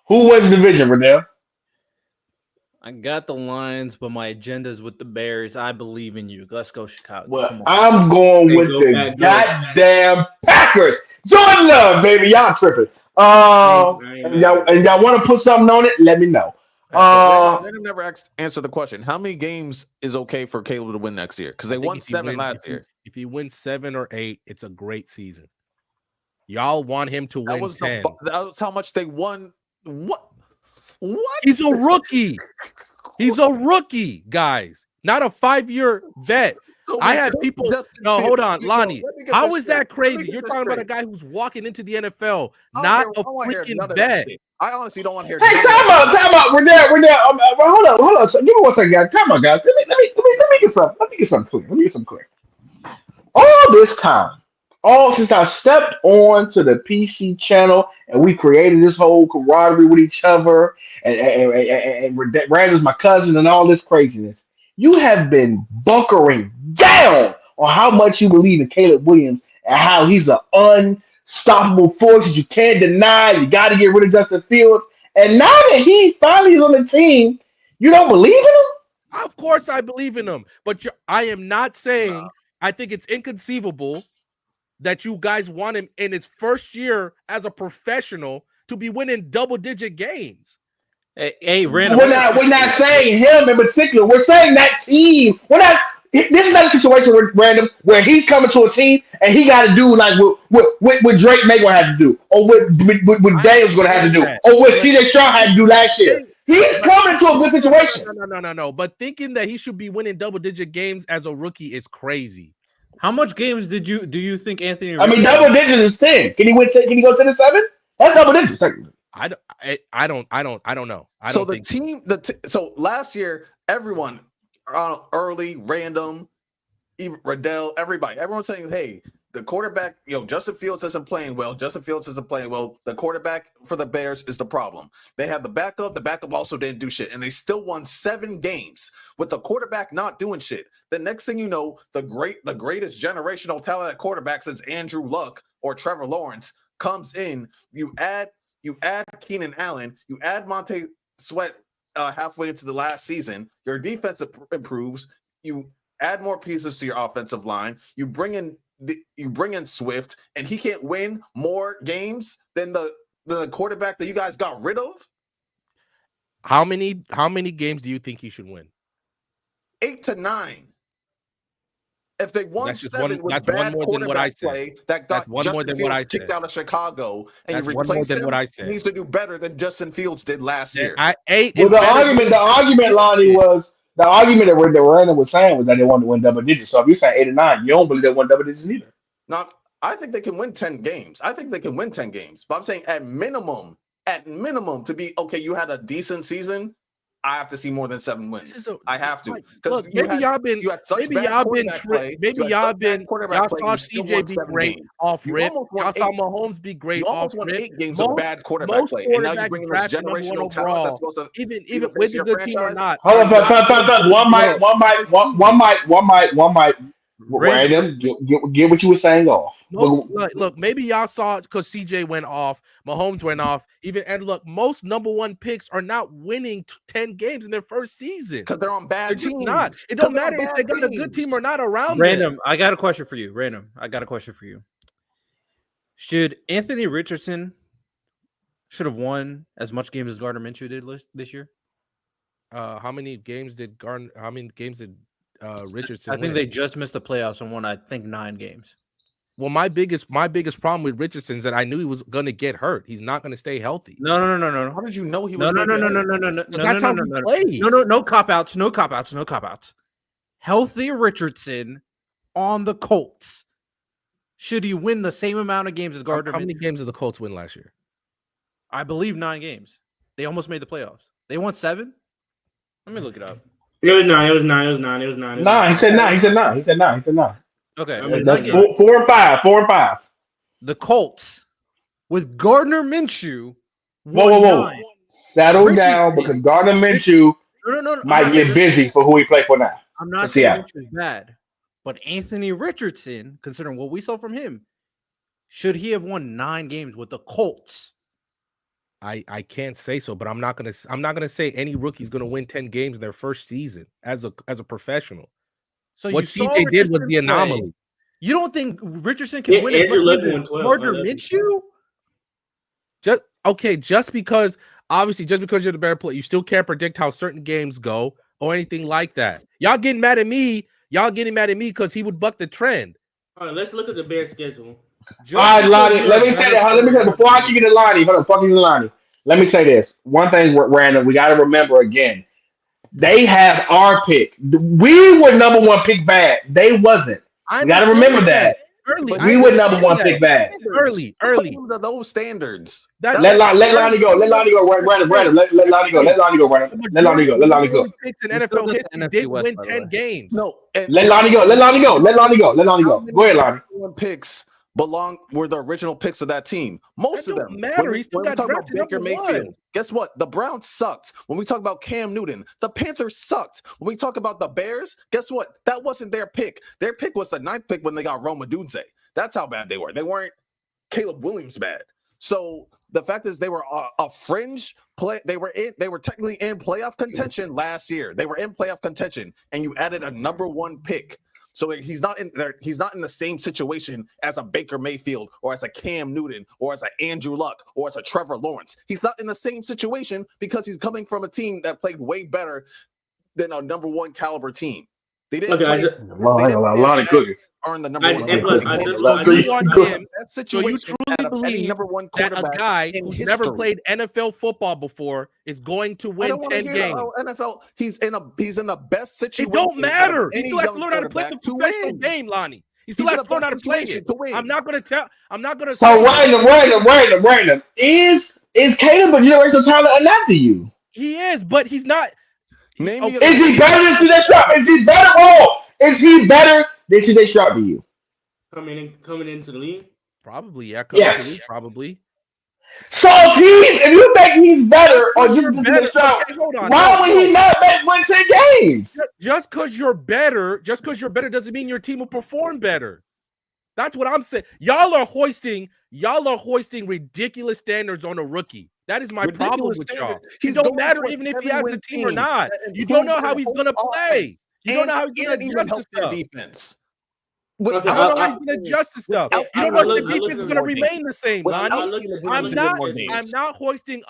Who wins the division, Riddell? I got the Lions, but my agenda's with the Bears. I believe in you. Let's go, Chicago. Well, I'm going with the goddamn Packers. Jordan Love, baby. Y'all tripping. And y'all want to put something on it? Let me know. Brandon never answered the question. How many games is okay for Caleb to win next year? Because they won 7 last year. If he wins 7 or 8, it's a great season. Y'all want him to win 10. That was how much they won. What? He's a rookie. He's a rookie, guys. Not a 5-year vet. So I had people. No, hold on, Lonnie. How is that crazy? You're talking about a guy who's walking into the NFL, not a freaking vet. I honestly don't want to hear. Hey, time out. We're there. Hold on. Give me 1 second, guys. Come on, guys. Let me get something clear. All this time, since I stepped on to the PC channel and we created this whole camaraderie with each other, and Randall's my cousin and all this craziness, you have been bunkering down on how much you believe in Caleb Williams and how he's an unstoppable force that you can't deny. You got to get rid of Justin Fields. And now that he finally is on the team, you don't believe in him? Of course I believe in him. But I am not saying I think it's inconceivable that you guys want him in his first year as a professional to be winning double-digit games. Hey, Randall. We're not saying him in particular. We're saying that team. This is not a situation where he's coming to a team and he got to do like what Drake May gonna have to do, or what Daniel's gonna have to do, or what CJ Stroud had to do last year. He's coming to a good situation. No. But thinking that he should be winning double-digit games as a rookie is crazy. How much games do you think Anthony? Double digits is 10. Can he win? Can he go 10 to 7? That's double digits. I don't know. So last year, everyone early, random, even Riddell, everyone's saying, hey, the quarterback, Justin Fields isn't playing well. The quarterback for the Bears is the problem. They had the backup. The backup also didn't do shit, and they still won 7 games with the quarterback not doing shit. The next thing you know, the greatest generational talent at quarterback since Andrew Luck or Trevor Lawrence comes in. You add Keenan Allen. You add Montez Sweat halfway into the last season. Your defense improves. You add more pieces to your offensive line. You bring in Swift, and he can't win more games than the quarterback that you guys got rid of. How many games do you think he should win? 8 to 9. If they won 7 with that's bad one more than what I said. play, that got Justin Fields kicked out of Chicago, and you replace him, he needs to do better than Justin Fields did last year. The argument, Lonnie, was the argument that Randall was saying was that they wanted to win double digits. So if you're saying 8 or 9, you don't believe they won double digits either. Now, I think they can win 10 games. But I'm saying at minimum to be okay. You had a decent season. I have to see more than 7 wins. I have to. Look, maybe y'all been you had such maybe bad y'all been quarterback tri- play. maybe You had y'all such bad been quarterback y'all play, saw you still CJ won be 7 great games. off You rip. almost won Y'all saw 8. Mahomes be great You off almost won rip. 8 games of bad quarterback Most play, and now you're quarterbacks bringing this drafted number one generational talent that's overall, supposed to even be the even face with of a your good team or franchise. not, Hold are on, not going to be one mic, good one mic. Random. Random, get what you were saying off. Look, maybe y'all saw it because CJ went off, Mahomes went off. And look, most number one picks are not winning 10 games in their first season. Because they're on bad They're just teams. not. It don't matter if they got a good team or not around them. Random. I got a question for you. Random. I got a question for you. Should Anthony Richardson should have won as much games as Gardner Minshew did this year? How many games did Richardson I win? think they just missed the playoffs and won, I think, 9 games. Well, my biggest problem with Richardson is that I knew he was going to get hurt. He's not going to stay healthy. No. How did you know he No, was no, going no, to no, get no, hurt? no, no, no, That's how he plays. no cop outs, no cop outs. Healthy Richardson on the Colts. Should he win the same amount of games as Gardner? How many games did the Colts win last year? I believe 9 games. They almost made the playoffs. They won 7. Let me look it up. It was 9. It was 9. Nah, he said 9. Okay, I mean, 9 That's games. 4 and 5. The Colts with Gardner Minshew won Whoa. 9. Settle down because Gardner Minshew No. might get busy for who he play for now. I'm not For saying Seattle. Minshew is bad, but Anthony Richardson, considering what we saw from him, should he have won 9 games with the Colts? I can't say so, but I'm not gonna say any rookie's gonna win 10 games in their first season as a professional. So What you saw CJ did was Richardson the anomaly. play. You don't think Richardson can Yeah, win as Andrew much Luck games won as 12. Gardner Oh, that's- Minshew? Just because you're the better player, you still can't predict how certain games go or anything like that. Y'all getting mad at me because he would buck the trend. All right, let's look at the Bears schedule. All right, Lonnie, let me say that. Let me say before I kick it to Lonnie. Hold on, fucking Lonnie. Let me say this. One thing, Random, we got to remember again. They have our pick. We were number one pick bad. They wasn't. We got to remember that. Early, We were number one pick bad. Early. To those standards. Let Lonnie go. Let Lonnie go. Random. Let Lonnie go. Let Lonnie go. Random. Let Lonnie go. Let Lonnie go. Picks in NFL history did win 10 games. No. Let Lonnie go. Let Lonnie go. Let Lonnie go. Let Lonnie go. Go ahead, Lonnie. Picks were the original picks of that team. Most That of don't them. matter. When He still we got talk about drafted Baker number Mayfield, one. guess what? The Browns sucked. When we talk about Cam Newton, the Panthers sucked. When we talk about the Bears, guess what? That wasn't their pick. Their pick was the 9th pick when they got Roma Dunze. That's how bad they were. They weren't Caleb Williams bad. So the fact is they were a fringe play. They were technically in playoff contention last year. They were in playoff contention, and you added a number 1 pick. So he's not in there. He's not in the same situation as a Baker Mayfield or as a Cam Newton or as an Andrew Luck or as a Trevor Lawrence. He's not in the same situation because he's coming from a team that played way better than a number 1 caliber team. They didn't play. Lonnie cookies. Are in the number 1. So you truly believe number 1 that a quarterback guy in who's history. never played NFL football before is going to win 10 games? NFL. He's in the best situation. It don't matter. He still has to learn how to play the to professional win. game, Lonnie. He still has to learn how to play it. To win. I'm not going to So random. Is Caleb a generational talent or not to you? He is, but he's not. Is he better than CJ Stroud? Is he better? Is he better than CJ Stroud to you? Coming into the league? Probably, yeah. Yes. Probably. So if you think he's better or just CJ Stroud, why would he not win 10 games? Just because you're better doesn't mean your team will perform better. That's what I'm saying. Y'all are hoisting ridiculous standards on a rookie. That is my problem with y'all. It don't matter even if he has a team or not. You don't know how he's gonna play. You don't know how he's gonna adjust to stuff. Defense. I don't know how he's gonna adjust to stuff. You don't know if the defense is gonna remain the same, Lonnie. I'm not hoisting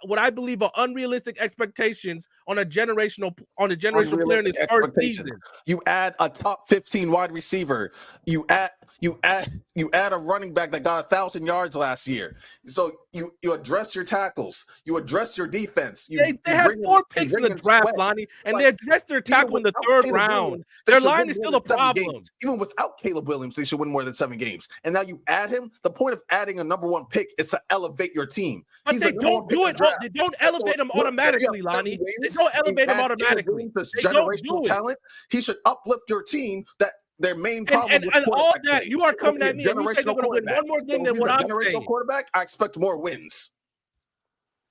what I believe are unrealistic expectations on a generational player in his first season. You add a top 15 wide receiver. You add You add a running back that got 1,000 yards last year. So you address your tackles. You address your defense. They had 4 picks in the draft, Lonnie, and they addressed their tackle in the 3rd round. Their line is still a problem. Even without Caleb Williams, they should win more than 7 games. And now you add him. The point of adding a number 1 pick is to elevate your team. But they don't do it. They don't elevate him automatically, Lonnie. They don't elevate him automatically. This generational talent, he should uplift your team. That their main problem and all that you are coming at me and you say they're going to win one more game than what I'm saying. Quarterback, I expect more wins.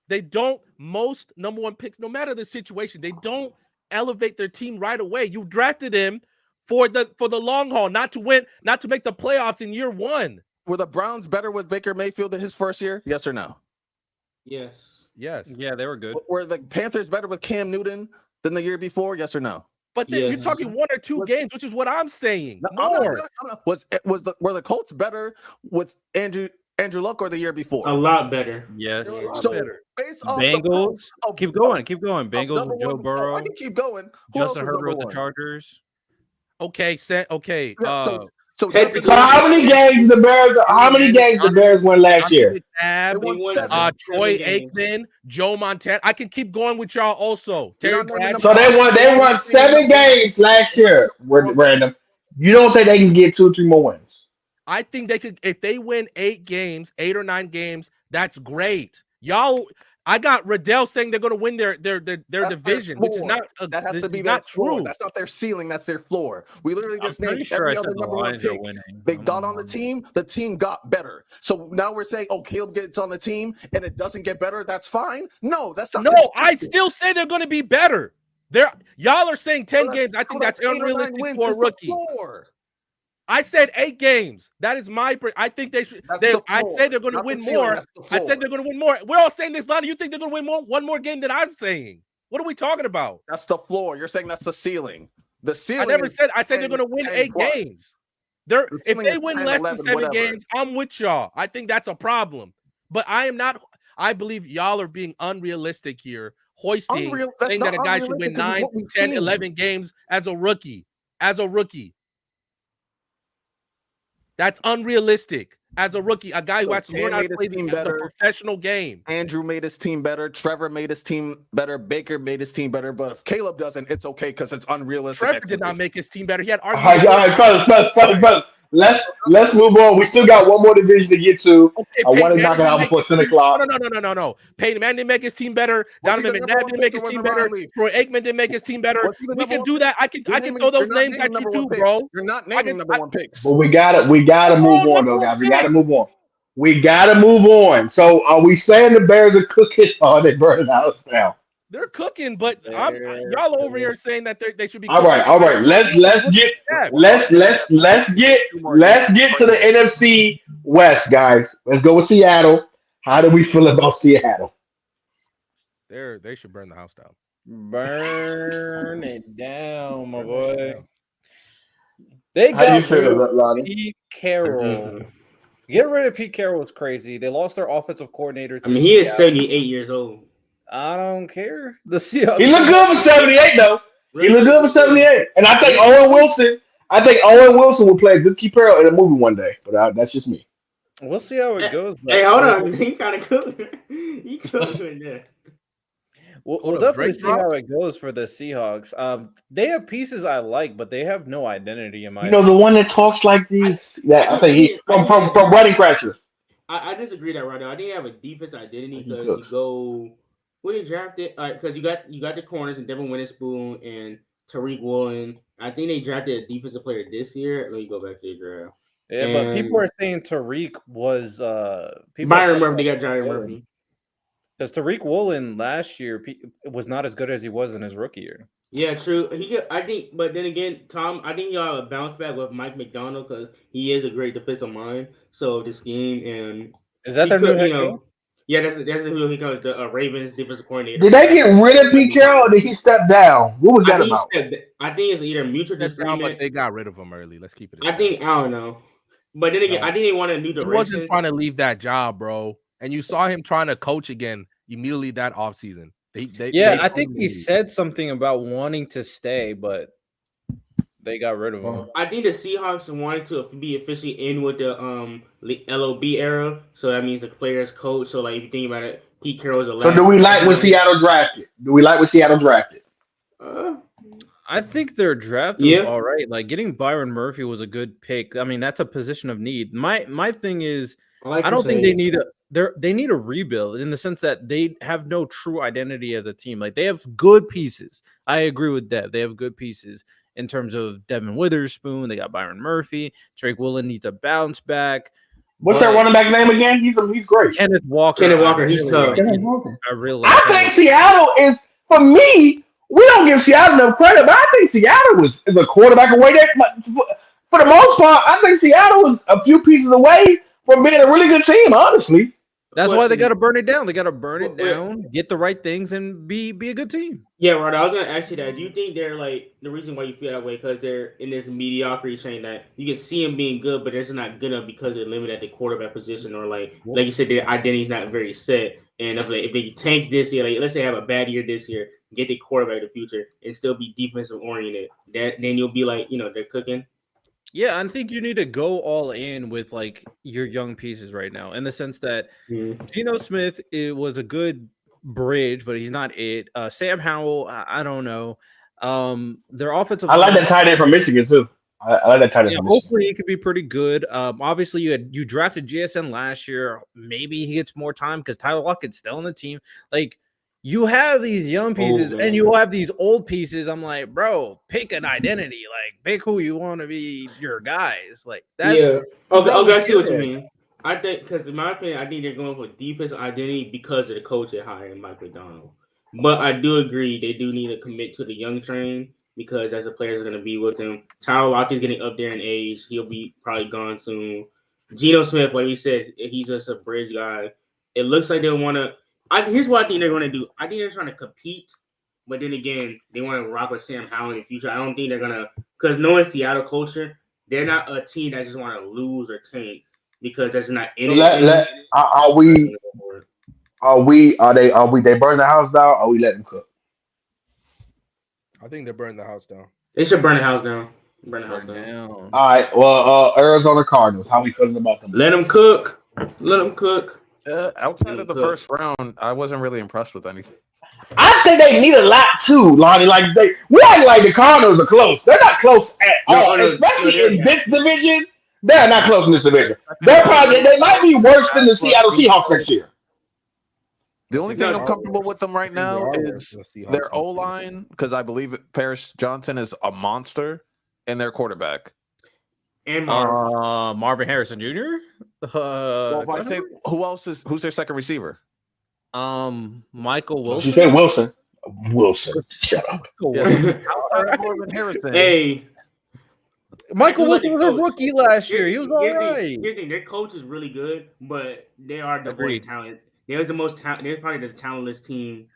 They don't. Most number 1 picks, no matter the situation, they don't elevate their team right away. You drafted him for the long haul, not to win, not to make the playoffs in year 1. Were the Browns better with Baker Mayfield in his first year? Yes or no? Yes. Yeah, they were good. Were the Panthers better with Cam Newton than the year before? Yes or no? But then you're talking 1 or 2 games, which is what I'm saying. More. Were the Colts better with Andrew Luck or the year before? A lot better. Yes. So based off Bengals. Keep going. Bengals with Joe Burrow. I can keep going. Justin Herbert with the Chargers. Okay. So how many games the Bears? How many games the Bears won last year? Troy Aikman, Joe Montana. I can keep going with y'all also. Terry So they won 7 games last year. Random. You don't think they can get 2 or 3 more wins? I think they could if they win 8 or 9 games. That's great. Y'all, I got Riddell saying they're going to win their division, which is not that has to be not true. true. That's not their ceiling. That's their floor. We literally just named Sure every other number 1 pick. They got on the team. The team got better. So now we're saying, oh, Caleb gets on the team and it doesn't get better. That's fine. No, that's not. No, I still say they're going to be better. Y'all are saying 10 games. I think that's unrealistic for a rookie. I said 8 games. That is my. I think they should. I say they're going to win more. I said they're going to win more. We're all saying this, Lonnie. You think they're going to win one more game than I'm saying? What are we talking about? That's the floor. You're saying that's the ceiling. The ceiling. I never said. I said they're going to win 8 games. If they win less than 7 games, I'm with y'all. I think that's a problem. But I am not. I believe y'all are being unrealistic here, saying that a guy should win 9, 10, 11 games as a rookie. That's unrealistic. As a rookie, a guy who has to learn how to play the professional game. Andrew made his team better. Trevor made his team better. Baker made his team better. But if Caleb doesn't, it's okay because it's unrealistic. Trevor did not make his team better. He had arguments. All right, fellas. Let's move on. We still got one more division to get to. Okay, I want to knock it out before 10 o'clock. No. Peyton Manning didn't make his team better. Donovan McNabb didn't make his team better. Troy Aikman didn't make his team better. We can do that. I can throw those names at you too, bro. You're not naming number 1 picks. But we gotta move on though, guys. We gotta move on. So are we saying the Bears are cooking or are they burning the house down? They're cooking, but y'all over here saying that they should be. All right. Let's get to the NFC West, guys. Let's go with Seattle. How do we feel about Seattle? They should burn the house down. Burn it down, my boy. How do you feel about Lonnie? Pete Carroll. Get rid of Pete Carroll was crazy. They lost their offensive coordinator. He is 78 years old. I don't care. The Seahawks. He looked good for 78, though. He looked good for 78. And I think Owen Wilson will play a good Pete Carroll in a movie one day. But that's just me. We'll see how it goes. Hey, hold on. He kind of good. He good in there. We'll definitely see how it goes for the Seahawks. They have pieces I like, but they have no identity in my. The one that talks like this. I think he from Running Crashers. I disagree that right now. I think they have a defense identity because you go. When they drafted, because you got the corners and Devin Witherspoon and Tariq Woolen. I think they drafted a defensive player this year. Let me go back to the draft. Yeah, but people are saying Tariq was Byron Murphy. They got Byron Murphy. Because Tariq Woolen last year was not as good as he was in his rookie year. Yeah, true. I think, but then again, Tom, I think y'all bounce back with Mike McDonald because he is a great defensive mind. So the scheme and is that their new head coach? Yeah, that's who he calls the Ravens defensive coordinator. Did they get rid of Pete Carroll or did he step down? What was that about? I think it's either mutual disagreement. But they got rid of him early. Let's keep it. I don't know. But then again, I think they want a new direction. He wasn't trying to leave that job, bro. And you saw him trying to coach again immediately that offseason. I think he said something about wanting to stay, but they got rid of him. I think the Seahawks wanted to be officially in with the LOB era, so that means the players coach. So like if you think about it, Pete Carroll's the So do last. we like what Seattle drafted? Do we like what Seattle drafted? Uh, I think their draft was yeah, all right. Like getting Byron Murphy was a good pick. I mean, that's a position of need. My thing is, I like I your don't think they saying. need they need a rebuild in the sense that they have no true identity as a team. Like they have good pieces. I agree with that. They have good pieces in terms of Devin Witherspoon. They got Byron Murphy. Drake Willen needs a bounce back. What's that But running back name again? He's great. Kenneth Walker, Kenneth Walker, he's tough. I really like I Kenneth. think Seattle is, for me, we don't give Seattle enough credit, but I think Seattle is a quarterback away. For the most part, I think Seattle was a few pieces away from being a really good team, honestly. That's why they got to Question. burn it down. They got to burn it Wait, down, get the right things, and be a good team. yeah, Rod, I was gonna ask you that. Do you think they're like the reason why you feel that way because they're in this mediocrity chain that you can see them being good, but they're just not good enough because they're limited at the quarterback position, or like you said, their identity's not very set. And if they tank this year, like let's say have a bad year this year, get the quarterback in the future, and still be defensive oriented, then you'll be like they're cooking. Yeah, I think you need to go all in with like your young pieces right now, in the sense that Geno Smith it was a good bridge, but he's not it. Sam Howell, I don't know. Their offensive I like line, that tight end from Michigan, too. I like that tight end yeah, from Michigan. hopefully he could be pretty good. Obviously you drafted GSN last year. Maybe he gets more time because Tyler Lockett's still on the team. Like you have these young pieces and you have these old pieces. I'm like, bro, pick an identity. Like pick who you want to be your guys. Like that's Yeah. Okay, I see what you good. mean. I think because in my opinion, I think they're going for defensive identity because of the coach they're hiring, Mike McDonald. But I do agree they do need to commit to the young train because as the players are going to be with him, Tyler Lockett's getting up there in age. He'll be probably gone soon. Geno Smith, like we said, he's just a bridge guy. It looks like they want to. Here's what I think they're going to do. I think they're trying to compete, but then again, they want to rock with Sam Howell in the future. I don't think they're gonna because knowing Seattle culture, they're not a team that just want to lose or tank because that's not in So it. they burn the house down or we let them cook? I think they burned the house down. They should burn the house down. Burn the house down. Now. All right, well, Arizona Cardinals, how we feeling about them? Let them cook. Let them cook. Outside of the first round, I wasn't really impressed with anything. I think they need a lot too, Lonnie. We act like the Cardinals are close. They're not close at all, especially in this division. They're not close in this division. They might be worse than the Seattle Seahawks next year. The only thing I'm comfortable with them right now is their O line because I believe Paris Johnson is a monster and their quarterback. And Marvin Harrison Jr. Well, if I say who's their second receiver? Michael Wilson. She said Wilson. Wilson. Shut up. Outside of Marvin Harrison. Hey, Michael Wilson was a rookie last year. He was all right. Their coach is really good, but they are devoid of talent. They're the most talent. They're probably the talentless team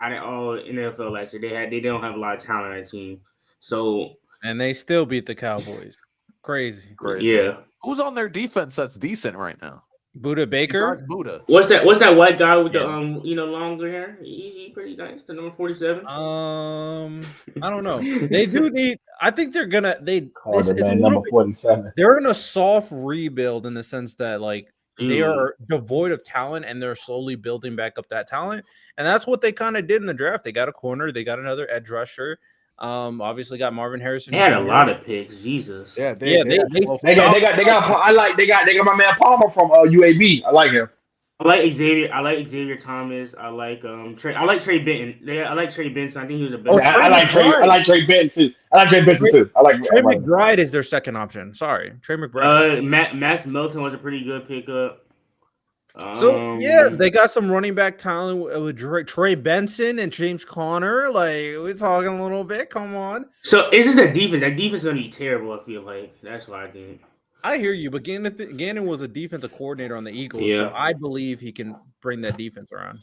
out of all in the NFL last year. They don't have a lot of talent on that team. So and they still beat the Cowboys. Crazy. Yeah. Who's on their defense that's decent right now? Buda Baker. Buda. What's that white guy with the longer hair? He pretty nice. The number 47. I don't know. They do need. I think they're gonna. Number 47. They're in a soft rebuild in the sense that they are devoid of talent and they're slowly building back up that talent. And that's what they kind of did in the draft. They got a corner. They got another edge rusher. Obviously got Marvin Harrison. They had a lot of picks. Jesus. Yeah, they got my man Palmer from UAB. I like him. I like Xavier. I like Xavier Thomas. I like Trey. I like Trey Benton. I like Trey Benson. I think he was a better. I like Trey Benton too. I like Trey McBride is their second option. Sorry, Trey McBride. Max Milton was a pretty good pickup. So they got some running back talent with Trey Benson and James Conner. Like we're talking a little bit. Come on. So it's just a defense. That defense is gonna be terrible. I feel like that's why I think. I hear you, but Gannon was a defensive coordinator on the Eagles, so I believe he can bring that defense around.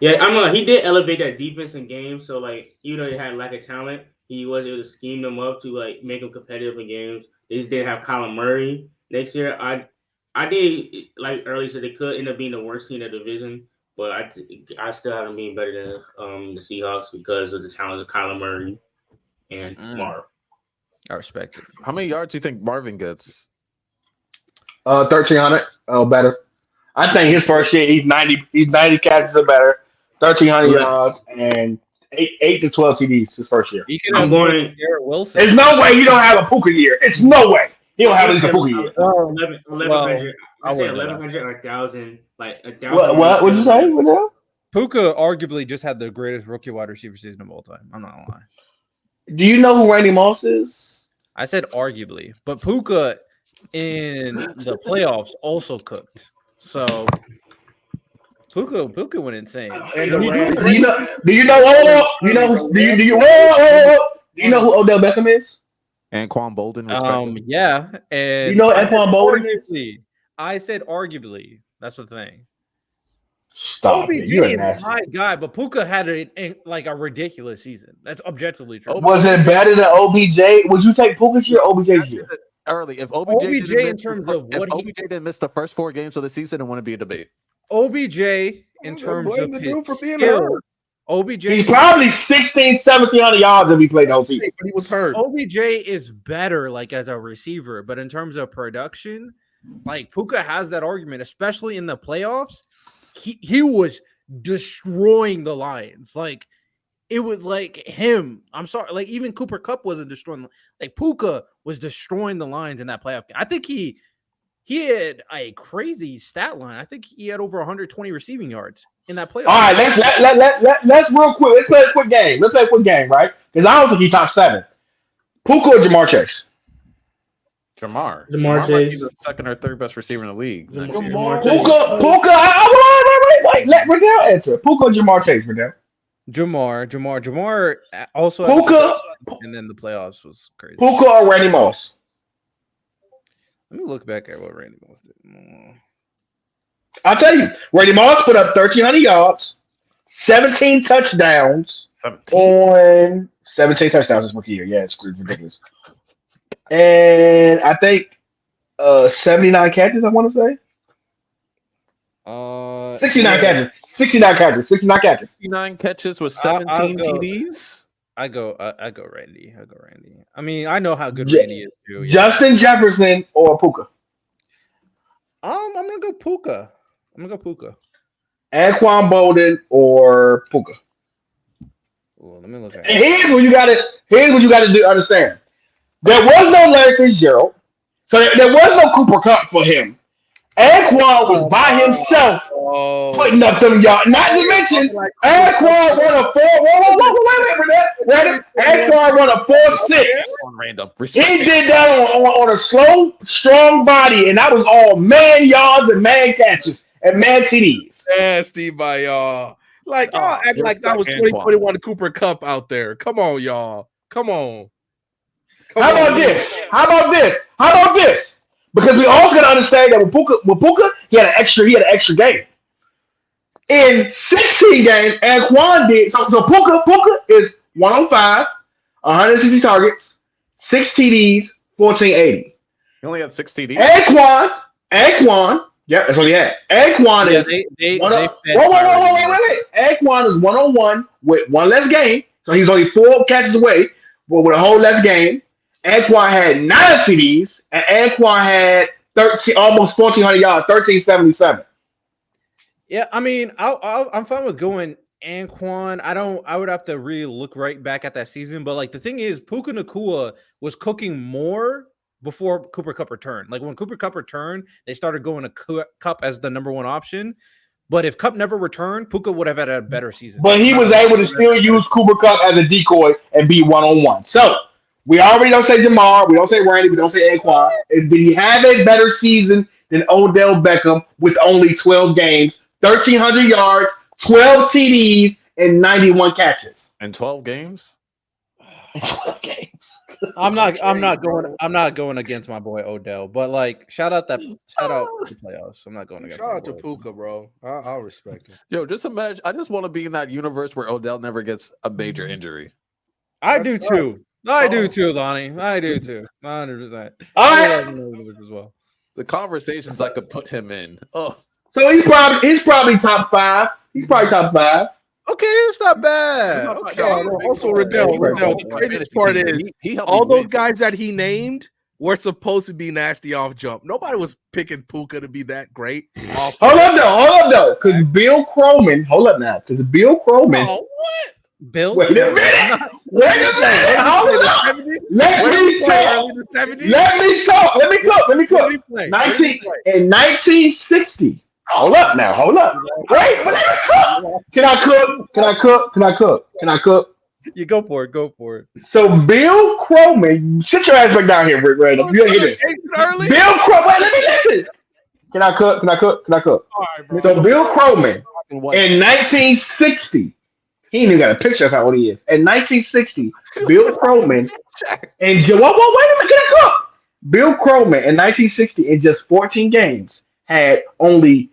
Yeah, he did elevate that defense in games. So even though they had lack of talent, he was able to scheme them up to make them competitive in games. They just didn't have Kyler Murray next year. I did earlier said they could end up being the worst team in the division, but I still haven't been better than the Seahawks because of the talent of Kyler Murray and Marv. I respect it. How many yards do you think Marvin gets? 1,300 or better. I think his first year he's 90. He's 90 catches or better, 1,300 Look, yards, and eight to 12 TDs his first year. He could I'm have more going- than Garrett Wilson. There's no way he don't have a Puka year. It's no way he don't have at least a Puka year. 1,100. I I say wouldn't know. 1,100 or 1,000. Like 1,000. What? What'd you say? What now? Puka arguably just had the greatest rookie wide receiver season of all time. I'm not gonna lie. Do you know who Randy Moss is? I said arguably, but Puka in the playoffs also cooked. So Puka went insane. And the Rams. Do you know? Do you know? Do you know who Odell Beckham is? Anquan Bolden, respectively. Yeah, and You know I said Anquan Bolden is? arguably. I said arguably. That's the thing. Stop it. OBJ You're is a nasty. high guy, but Puka had like a ridiculous season. That's objectively true. Was it better than OBJ? Would you take Puka's year or OBJ's year? Early, if OBJ OBJ, didn't in miss terms the, of if what he- OBJ didn't miss the first 4 games of the season, it wouldn't be a debate. OBJ in Well, terms blame of the his dude for being skill, hurt. OBJ He's probably 1,700 yards if he played the whole season. But he was hurt. OBJ is better like as a receiver, but in terms of production, like Puka has that argument, especially in the playoffs. He was destroying the Lions. Like it was like him. I'm sorry, like even Cooper Kupp wasn't destroying. Like Puka was destroying the Lions in that playoff game. I think he had a crazy stat line. I think he had over 120 receiving yards in that playoff. All right, let's real quick. Let's play a quick game. Let's play a quick game, right? Because I don't think he's top 7. Puka or Jamar Chase? Jamar Jamar might be Chase. the second or third best receiver in the league. next year. Jamar Puka. Wait. Let Riddell answer. Puka or Jamar Chase, Riddell? Jamar also had Puka, and then the playoffs was crazy. Puka or Randy Moss? Let me look back at what Randy Moss did. I'll tell you, Randy Moss put up 1,300 yards, 17 touchdowns 17. on 17 touchdowns this rookie year. Yeah, it's ridiculous. And I think 79 catches, I want to say. 69 catches. 69 catches. 69 catches. 59 catches with I'll 17 go. TDs. I go Randy. I mean, I know how good Ja- Randy is too. Yeah. Justin Jefferson or Puka? I'm gonna go Puka. Anquan Bolden or Puka? Ooh, let me look at And it. here's what you gotta do understand. There was no Larry Fitzgerald, so there was no Cooper Kupp for him. Anquan was by himself putting up them yards. Not to mention, Anquan won a 4. Wait. Anquan won a 4-6. On random. He did that on a slow, strong body, and that was all man yards and man catches and man TDs. Nasty by y'all. Like y'all act like that was Antoine. 2021 Cooper Cup out there. Come on, y'all. Come on. How about this? Because we also gotta understand that with Puka, he had an extra game. In 16 games, Anquan did so Puka is 105, 160 targets, 6 TDs, 1480. He only had 6 TDs. Anquan, yeah, that's what he had. Anquan Yeah, is they wait. fed Anquan is 101 with one less game, so he's only 4 catches away, but with a whole less game. Anquan had 9 TDs, and Anquan had 13, almost 1,400 yards, 1,377. Yeah, I mean, I'm fine with going Anquan. I would have to really look right back at that season, but like the thing is, Puka Nacua was cooking more before Cooper Kupp returned. Like when Cooper Kupp returned, they started going to Kupp as the number 1 option. But if Kupp never returned, Puka would have had a better season. But he was able to still use Cooper Kupp as a decoy and be 1-on-1. So we already don't say Jamar, we don't say Randy, we don't say Anquan. Did he have a better season than Odell Beckham with only 12 games, 1,300 yards, 12 TDs, and 91 catches? In 12 games? 12 games. I'm not going against my boy Odell, but like shout out the playoffs. I'm not going against. Shout my out to boy. Puka, bro. I'll respect him. Yo, just imagine. I just want to be in that universe where Odell never gets a major injury. I That's do tough. too. I do too, Lonnie. I do too. 100%. All right. As well. The conversations I could put him in. Oh, So he's probably top 5. He's probably top 5. Okay, it's not bad. It's not Okay. bad. No, also, Riddell, the craziest part is he helped all me those win. guys that he named were supposed to be nasty off jump. Nobody was picking Puka to be that great. Hold up though, because Bill Croman. Hold up now, because Bill Croman. Oh, what? Bill. Wait a minute. Wait a minute. Hold up. Let me talk. Let me talk. Let me cook. Let me cook. 1960. Hold up now. Hold up. Wait, but let me cook. Can I cook? Can I cook? Can I cook? Can I cook? You go for it. Go for it. So Bill Croman, sit your ass back down here, Rick Randall. You hear this? Early? Bill Croman. Wait, let me listen. Can I cook? Can I cook? Can I cook? All right, bro. So Bill Croman in 1960. He ain't even got a picture of how old he is. In 1960, Bill Croman and wait a minute, can I cook? Bill Croman in 1960 in just 14 games had only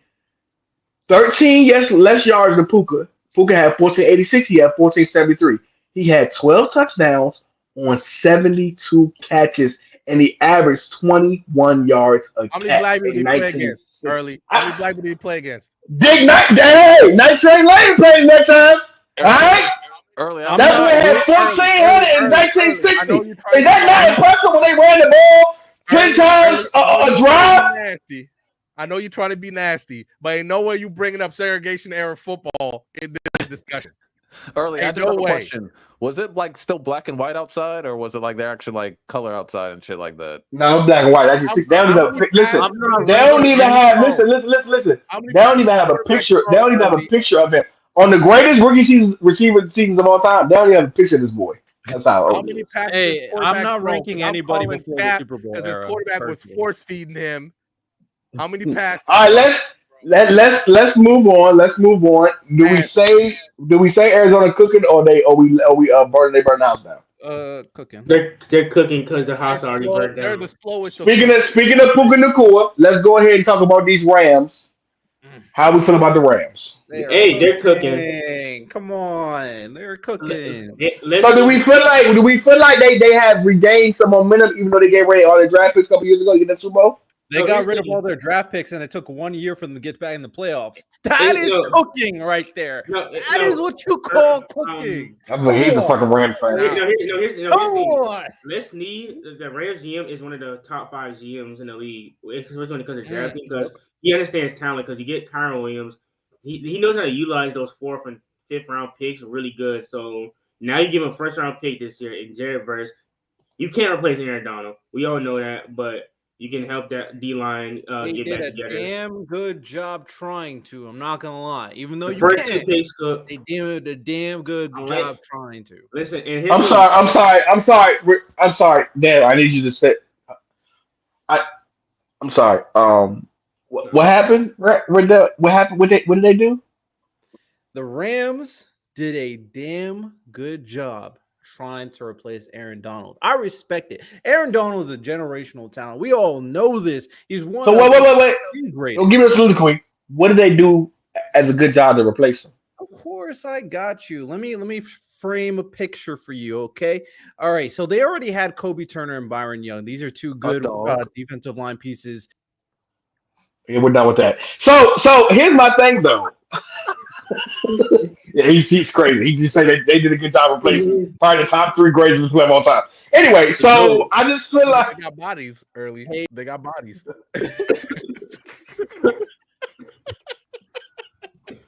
13 less yards than Puka. Puka had 1486. He had 1473. He had 12 touchdowns on 72 catches, and he averaged 21 yards a catch. How many black people did he play against? 1960. Early. How many black people did he play against? Dick Knight, hey, Night Train Lane played next time. All right? Early. That boy had 1,400 in 1960. Is that not impressive when they ran the ball 10 times a drive? Nasty. I know you're trying to be nasty, but ain't no way you bringing up segregation era football in this discussion. Early, I Ain't do no have a way. question. Was it like still black and white outside, or was it like they're actually like color outside and shit like that? No, black and white. That's just, they don't even listen. They don't even have listen. They don't even have a picture. They don't even have a picture of him on the greatest receiver seasons of all time. They don't even have a picture of this boy. That's how. How many passes? Hey, I'm not ranking anybody before the Super Bowl because era. his quarterback was force feeding him. How many passes? All right, let's move on. Let's move on. Do we say Arizona cooking or we burning their house down? Cooking. They're cooking because the house already burnt down. They're the slowest. Speaking of Puka Nacua, let's go ahead and talk about these Rams. How we feel about the Rams? They're cooking. Come on, they're cooking. So do we feel like they have regained some momentum even though they gave away all their draft picks a couple years ago to get the Super Bowl? They got rid of all their draft picks, and it took 1 year for them to get back in the playoffs. That is cooking right there. That is what you call cooking. He's a fucking Rams fan. Come on. Let's need the Rams GM is one of the top 5 GMs in the league, especially because of drafting. Because he understands talent. Because you get Kyron Williams, he knows how to utilize those 4th and 5th round picks really good. So now you give him a 1st round pick this year in Jared Verse. You can't replace Aaron Donald. We all know that, but you can help that D-line get back together. They did a damn good job trying to. I'm not going to lie. Even though they did a damn good job trying to. Listen, I'm sorry. Dan, I need you to say. I'm sorry. What happened? What happened? What did they do? The Rams did a damn good job trying to replace Aaron Donald. I respect it. Aaron Donald is a generational talent. We all know this. He's one. So wait. Don't give us a little quick. What did they do as a good job to replace him? Of course, I got you. Let me frame a picture for you, okay? All right. So they already had Kobe Turner and Byron Young. These are two good defensive line pieces. Yeah, we're done with that. So here's my thing, though. Yeah, he's crazy. He just said they did a good job replacing probably the top 3 greatest players of all time. Anyway, so I just feel like they got bodies early. They got bodies.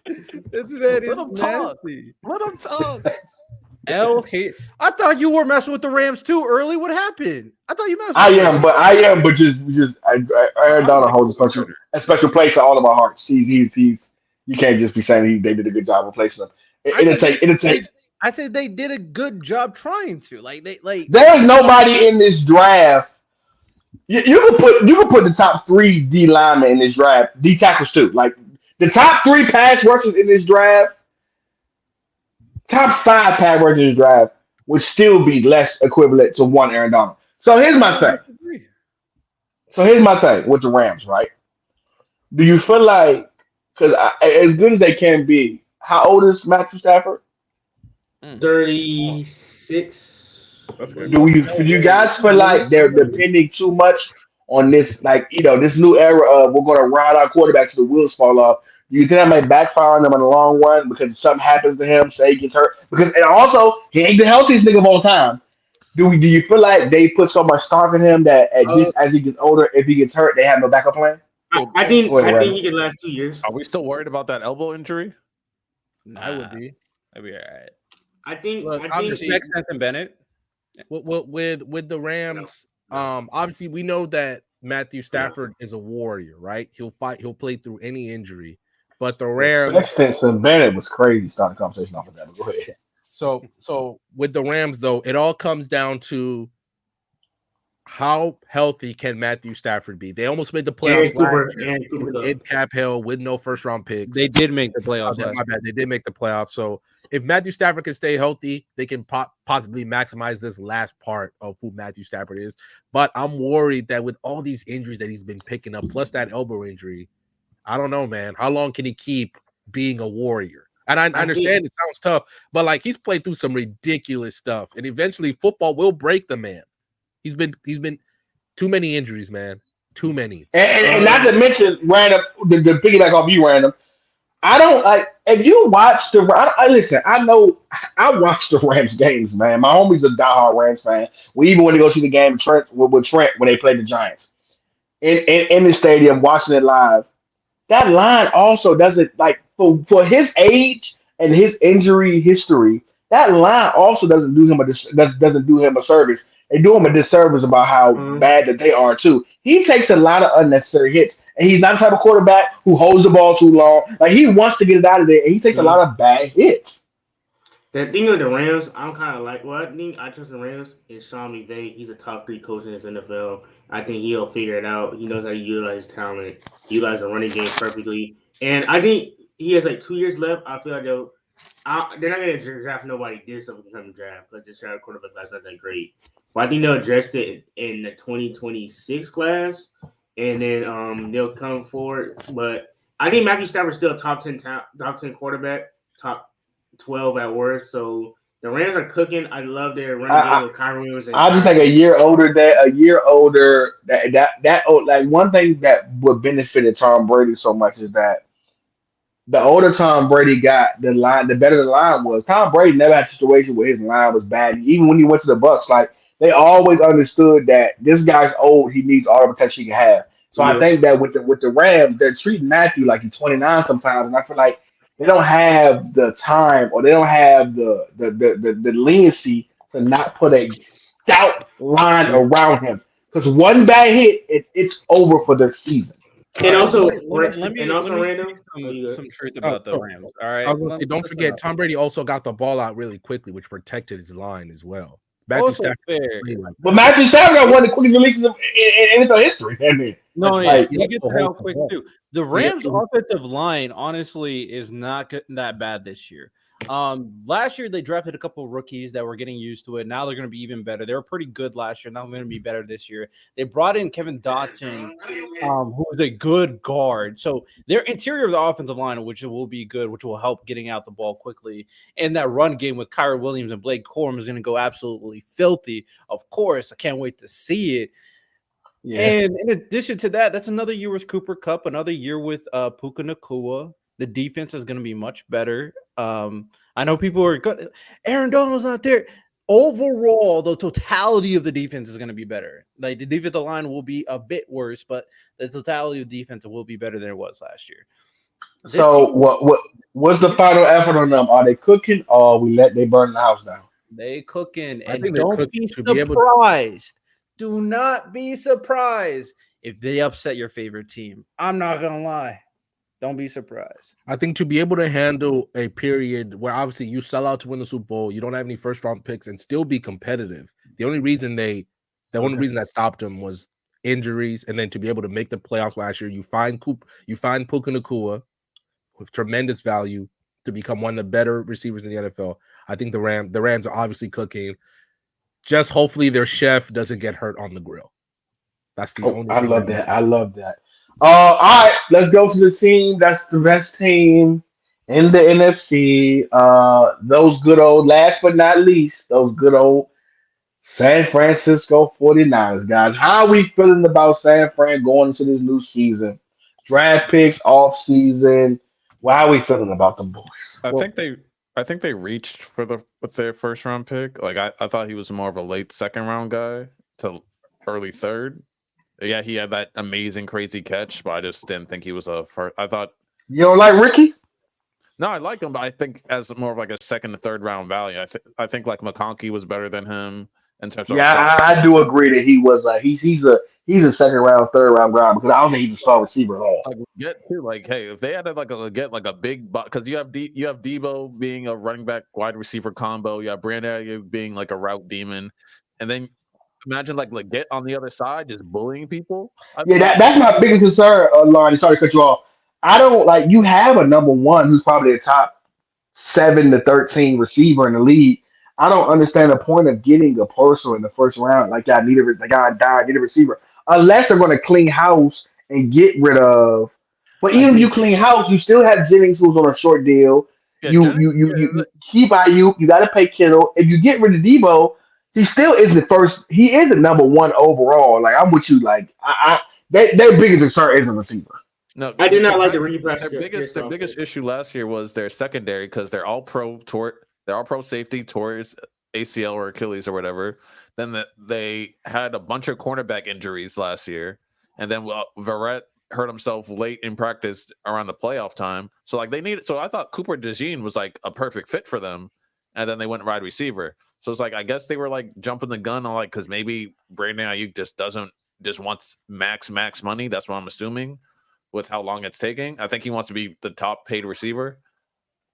It's very nasty. Let him talk. I thought you were messing with the Rams too early. What happened? I thought you messed with I am, but just Aaron Donald holds a special place in all of our hearts. He's you can't just be saying they did a good job replacing him. I said they did a good job trying to. There's nobody in this draft. You can put the top 3 D linemen in this draft, D tackles too. Like the top 3 pass rushers in this draft, top 5 pass rushers in this draft would still be less equivalent to one Aaron Donald. So here's my thing. With the Rams, right? Do you feel like, because as good as they can be, how old is Matthew Stafford? 36. Do you guys feel like they're depending too much on this, this new era of we're going to ride our quarterback till the wheels fall off? You think that might backfire on them in the long run because something happens to him, say he gets hurt. Because and also he ain't the healthiest nigga of all time. Do you feel like they put so much stock in him that at this Uh, as he gets older, if he gets hurt, they have no backup plan? Well, Go ahead, I think Randall. he can last 2 years. are we still worried about that elbow injury? I would Nah, be. that'd be all right. Look, I think obviously, Respect Stanton Bennett. with the no, Rams, no. obviously we know that Matthew Stafford is a warrior, right? He'll fight, he'll play through any injury. But the Respect Rams, Stinson Bennett was crazy starting the conversation off of that. But go ahead. so with the Rams though, it all comes down to how healthy can Matthew Stafford be? They almost made the playoffs last year And Cooper Cup. in Cap Hill with no first round picks. They did make the playoffs My last bad. They did make the playoffs. So if Matthew Stafford can stay healthy, they can possibly maximize this last part of who Matthew Stafford is. But I'm worried that with all these injuries that he's been picking up, plus that elbow injury, I don't know, man. How long can he keep being a warrior? And I I think understand it sounds tough, but like he's played through some ridiculous stuff, and eventually football will break the man. He's been too many injuries, man. Too many. And not to mention random the piggyback off you random. I don't like if you watch the. Listen. I know I watch the Rams games, man. My homie's a diehard Rams fan. We even went to go see the game with Trent when they played the Giants in the stadium, watching it live. That line also doesn't like for his age and his injury history. That line also doesn't do him doesn't do him a service. They do him a disservice about how um, bad that they are too. He takes a lot of unnecessary hits, and he's not the type of quarterback who holds the ball too long. Like he wants to get it out of there, and he takes a lot of bad hits. the thing with the Rams, I'm kind of like, well, I think I trust the Rams is Sean McVay. He's a top 3 coach in this NFL. I think he'll figure it out. He knows how to utilize talent, utilize the running game perfectly. And I think he has like 2 years left. I feel like they're not going to draft nobody this up in the draft. Let's just draft a quarterback class not that great. But I think they'll address it in the 2026 class, and then they'll come forward. But I think Matthew Stafford's still a top 10 quarterback, top 12 at worst. So the Rams are cooking. I love their running game with Kyron Williams and I just think a year older like one thing that would benefited Tom Brady so much is that the older Tom Brady got, the better the line was. Tom Brady never had a situation where his line was bad. Even when he went to the Bucks, like they always understood that this guy's old, he needs all the protection he can have. So I yeah. think that with the Rams, they're treating Matthew like he's 29 sometimes, and I feel like they don't have the time or they don't have the leniency to not put a stout line around him. Because one bad hit, it's over for the season. And All right, also, let me Randall. speak Oh, you good? some truth Oh, about the so Rams. All right, I was gonna say, don't listen forget, up. Tom Brady also got the ball out really quickly, which protected his line as well. Matthew Also Stafford fair. played like But that. Matthew Stafford got one of the quickest releases in NFL history. I mean, No, But yeah, like he he gets also it holds out the quick ball. too. The He Rams' also, offensive line, honestly, is not that bad this year. Last year they drafted a couple rookies that were getting used to it. Now they're going to be even better. They were pretty good last year. Now they're going to be better this year. They brought in Kevin Dotson, who is a good guard. So their interior of the offensive line, which will be good, which will help getting out the ball quickly. And that run game with Kyra Williams and Blake Corum is going to go absolutely filthy. Of course, I can't wait to see it. yeah. And in addition to that, that's another year with Cooper Cup, another year with Puka Nakua. The defense is going to be much better. I know people are good. Aaron Donald's not there. Overall, the totality of the defense is going to be better. Like the defensive line will be a bit worse, but the totality of defense will be better than it was last year. This So team, what's the Mhm. final effort on them? Are they cooking or they burn the house down? They cooking, I and think they're don't cooking be to be able. surprised. Do not be surprised if they upset your favorite team. I'm not gonna lie. Don't be surprised. I think to be able to handle a period where obviously you sell out to win the Super Bowl, you don't have any first round picks, and still be competitive. The only reason that stopped them was injuries, and then to be able to make the playoffs last year, you find Puka Nakua with tremendous value to become one of the better receivers in the NFL. I think the Rams are obviously cooking. Just hopefully their chef doesn't get hurt on the grill. That's the Oh, only I thing love that that. I love that. All right, let's go to the team that's the best team in the NFC. Those good old, last but not least, those good old San Francisco 49ers, guys. How are we feeling about San Fran going into this new season? Draft picks, off season. Well, how we feeling about them boys? I Well, think they I think they reached for the with their first round pick. Like I thought he was more of a late second round guy to early third. Yeah, he had that amazing crazy catch, but I just didn't think he was a first. I thought You don't like Ricky? no, I like him, but I think as more of like a second to third round value. I think like McConkey was better than him in terms of Yeah, like I do agree that he was like he's a second round, third round guy because I don't think he's a star receiver at all. like get too like hey if they had to get like a big because you have Debo being a running back wide receiver combo, you have Brandon Ayuk being like a route demon, and then imagine like get on the other side just bullying people. I Yeah, think that's my biggest concern, Lonnie. Sorry to cut you off. I don't like you have a number one who's probably the top 7 to 13 receiver in the league. I don't understand the point of getting a personal in the first round. Like y'all need need a receiver. Unless they're gonna clean house and get rid of but I even if you think clean house, you still have Jennings who's on a short deal. yeah Jennings You keep IU, you gotta pay Kittle. If you get rid of Debo, he still is the first he is the number one overall. Like I'm with you, like their biggest concern is a receiver. no I do not like the Giants, repress their biggest issue last year was their secondary because they're all pro safety towards ACL or Achilles or whatever. Then they had a bunch of cornerback injuries last year, and then Verrett hurt himself late in practice around the playoff time. So like they needed. So I thought Cooper DeJean was like a perfect fit for them, and then they went wide receiver. So it's like I guess they were like jumping the gun on like because maybe Brandon Ayuk just wants max money. That's what I'm assuming with how long it's taking. I think he wants to be the top paid receiver,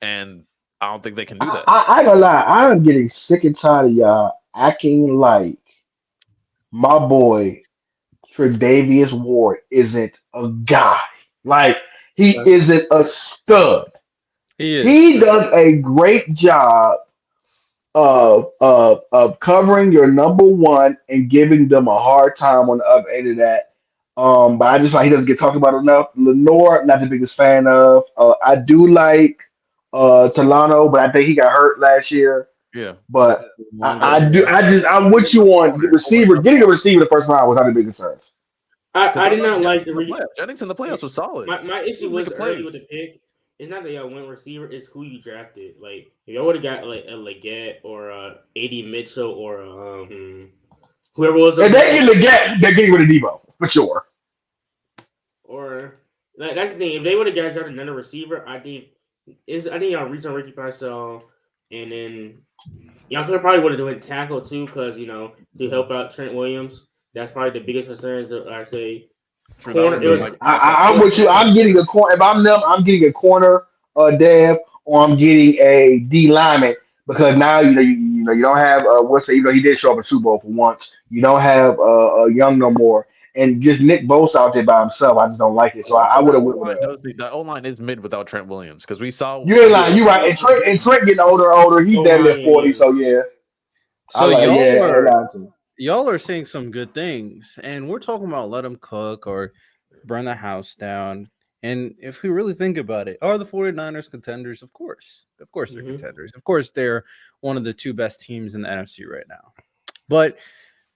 and I don't think they can do that. I ain't gonna lie, I am getting sick and tired of y'all acting like my boy Tre'Davious Ward isn't a guy. Like he isn't a stud. He is. He does a great job of covering your number one and giving them a hard time on the other end of that. But I just like he doesn't get talked about enough. Lenore, not the biggest fan of. I do like Talano, but I think he got hurt last year. Yeah, But Longo. I'm with you on the receiver. Getting a receiver the first round was not the big concerns. I did not like the Jennings in the playoffs was solid. my issue was early with the pick. It's not that y'all went receiver; it's who you drafted. Like if y'all would have got like a Leggett or A.D. Mitchell or whoever was If they get Leggett, they're getting rid of Debo for sure. or like, that's the thing. If they would have got drafted another receiver, I think y'all reached on Ricky Parcell, and then y'all could probably would have done tackle too, because to help out Trent Williams. That's probably the biggest concerns that I say. Corner, it was I'm with you. I'm getting a corner. If I'm them, I'm getting a corner, Dev, or I'm getting a D lineman because now you don't have he did show up in Super Bowl for once. You don't have Young no more, and just Nick Bosa out there by himself. I just don't like it. So I would have went with The O line is mid without Trent Williams because we saw you ain't lying. You right. And Trent getting older and older. He's damn near 40. So yeah. So Yeah. y'all are saying some good things, and we're talking about let them cook or burn the house down. And if we really think about it, are the 49ers contenders? Of course they're contenders. Of course they're one of the two best teams in the NFC right now. But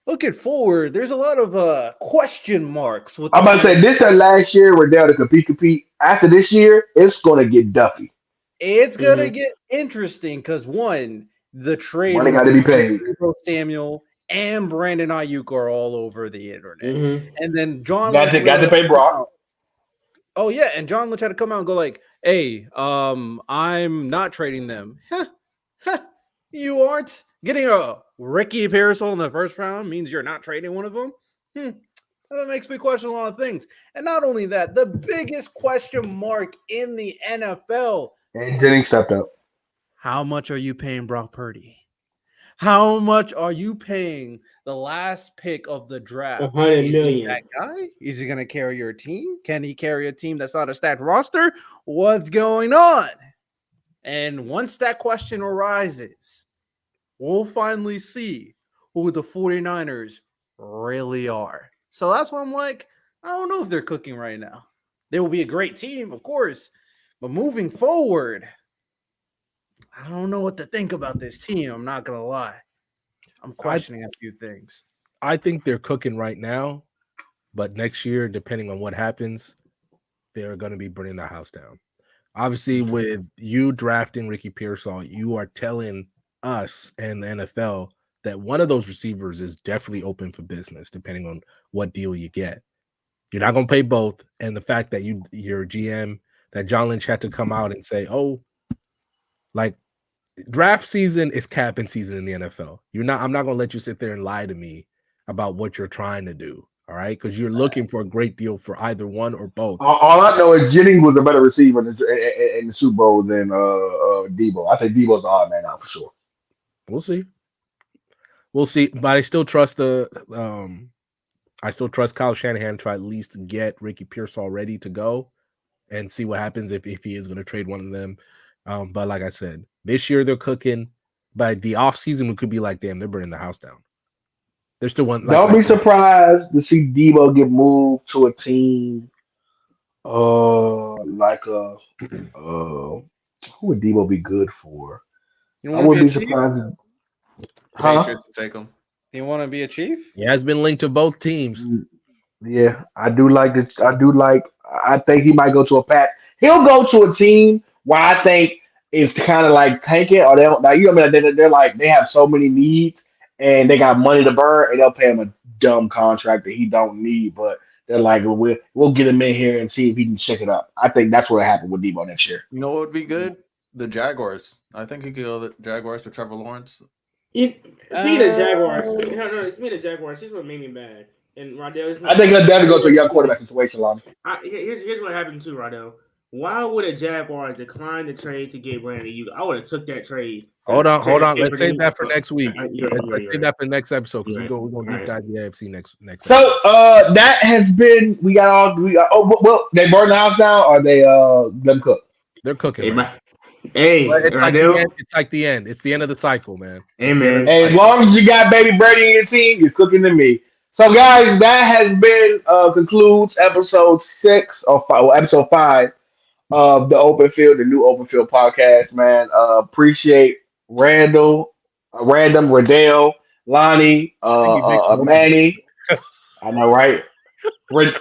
looking forward, there's a lot of question marks. I'm about to say this is last year we're down to compete. After this year, it's gonna get Duffy. It's gonna get interesting because one, the trade money got to be paid. Samuel and Brandon Ayuk are all over the internet, and then John got to pay Brock. Oh yeah, and John Lynch had to come out and go like, "Hey, I'm not trading them." You aren't getting a Ricky Pearsall in the first round means you're not trading one of them. That makes me question a lot of things. And not only that, the biggest question mark in the NFL. And Jennings stepped up. How much are you paying Brock Purdy? How much are you paying the last pick of the draft? $100 million. That guy? Is he going to carry your team? Can he carry a team that's not a stacked roster? What's going on? And once that question arises, we'll finally see who the 49ers really are. So that's why I'm like, I don't know if they're cooking right now. They will be a great team, of course. But moving forward, I don't know what to think about this team. I'm not going to lie. I'm questioning a few things. I think they're cooking right now, but next year, depending on what happens, they're going to be burning the house down. Obviously, with you drafting Ricky Pearsall, you are telling us and the NFL that one of those receivers is definitely open for business, depending on what deal you get. You're not going to pay both, and the fact that your GM, that John Lynch had to come out and say, "Oh, like draft season is capping season in the NFL." I'm not going to let you sit there and lie to me about what you're trying to do. All right, because you're looking for a great deal for either one or both. All I know is Jennings was a better receiver in the Super Bowl than Debo. I think Debo's the odd man out for sure. We'll see. We'll see, but I still trust Kyle Shanahan to at least get Ricky Pearsall ready to go and see what happens if he is going to trade one of them. But like I said, this year they're cooking. By the offseason, we could be like, damn, they're burning the house down. They're still one. Don't be surprised to see Debo get moved to a team like who would Debo be good for? You I want to wouldn't be be a chief? surprised. Huh? Patriots will take him. You want to be a chief? He has been linked to both teams. Yeah, I do like it. I do like. I think he might go to a pack. He'll go to a team where I think is kind of like tanking, or they don't. Like, you know, what I mean, they're like they have so many needs and they got money to burn, and they'll pay him a dumb contract that he don't need. But they're like, well, we'll get him in here and see if he can check it up. I think that's what happened with Debo next year. You know what would be good? The Jaguars. I think he could go the Jaguars with Trevor Lawrence. Speaking of Jaguars, speaking of Jaguars, here's what made me mad. And Rodell, I think he'll definitely go to a young quarterback situation, Lon. here's what happened too, Rodell. Why would a Jaguar decline the trade to get Brandon Ayuk? I would have took that trade. Hold on. Let's save that for next week. Let's save that for next episode because we're gonna deep dive the AFC next. So that has been we got they burn the house down or they them cook. They're cooking. Hey, it's like the end. It's like the end. It's the end of the cycle, man. Hey, man. Hey, as long as you got baby Brady in your team, you're cooking to me. So, guys, that has been concludes episode 6 or 5, well, episode 5 of the Open Field, the new Open Field podcast. Man, appreciate Randall, Riddell, Lonnie, Manny. I know, right? Randall,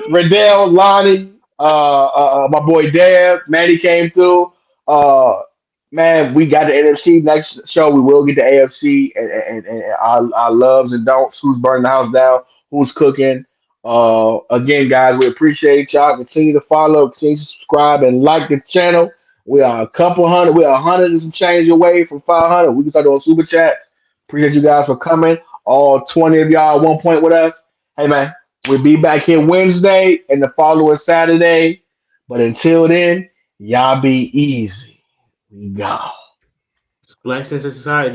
Riddell, Lonnie. My boy Dev, Manny came through. Man, we got the NFC. Next show, we will get the AFC and our loves and don'ts. Who's burning the house down? Who's cooking? Again, guys, we appreciate y'all. Continue to follow, continue to subscribe, and like the channel. We are a couple hundred. We are 100 and some change away from 500. We can start doing super chats. Appreciate you guys for coming. All 20 of y'all at one point with us. Hey, man. We'll be back here Wednesday and the following Saturday. But until then, y'all be easy. We gone. Black Sense of Society.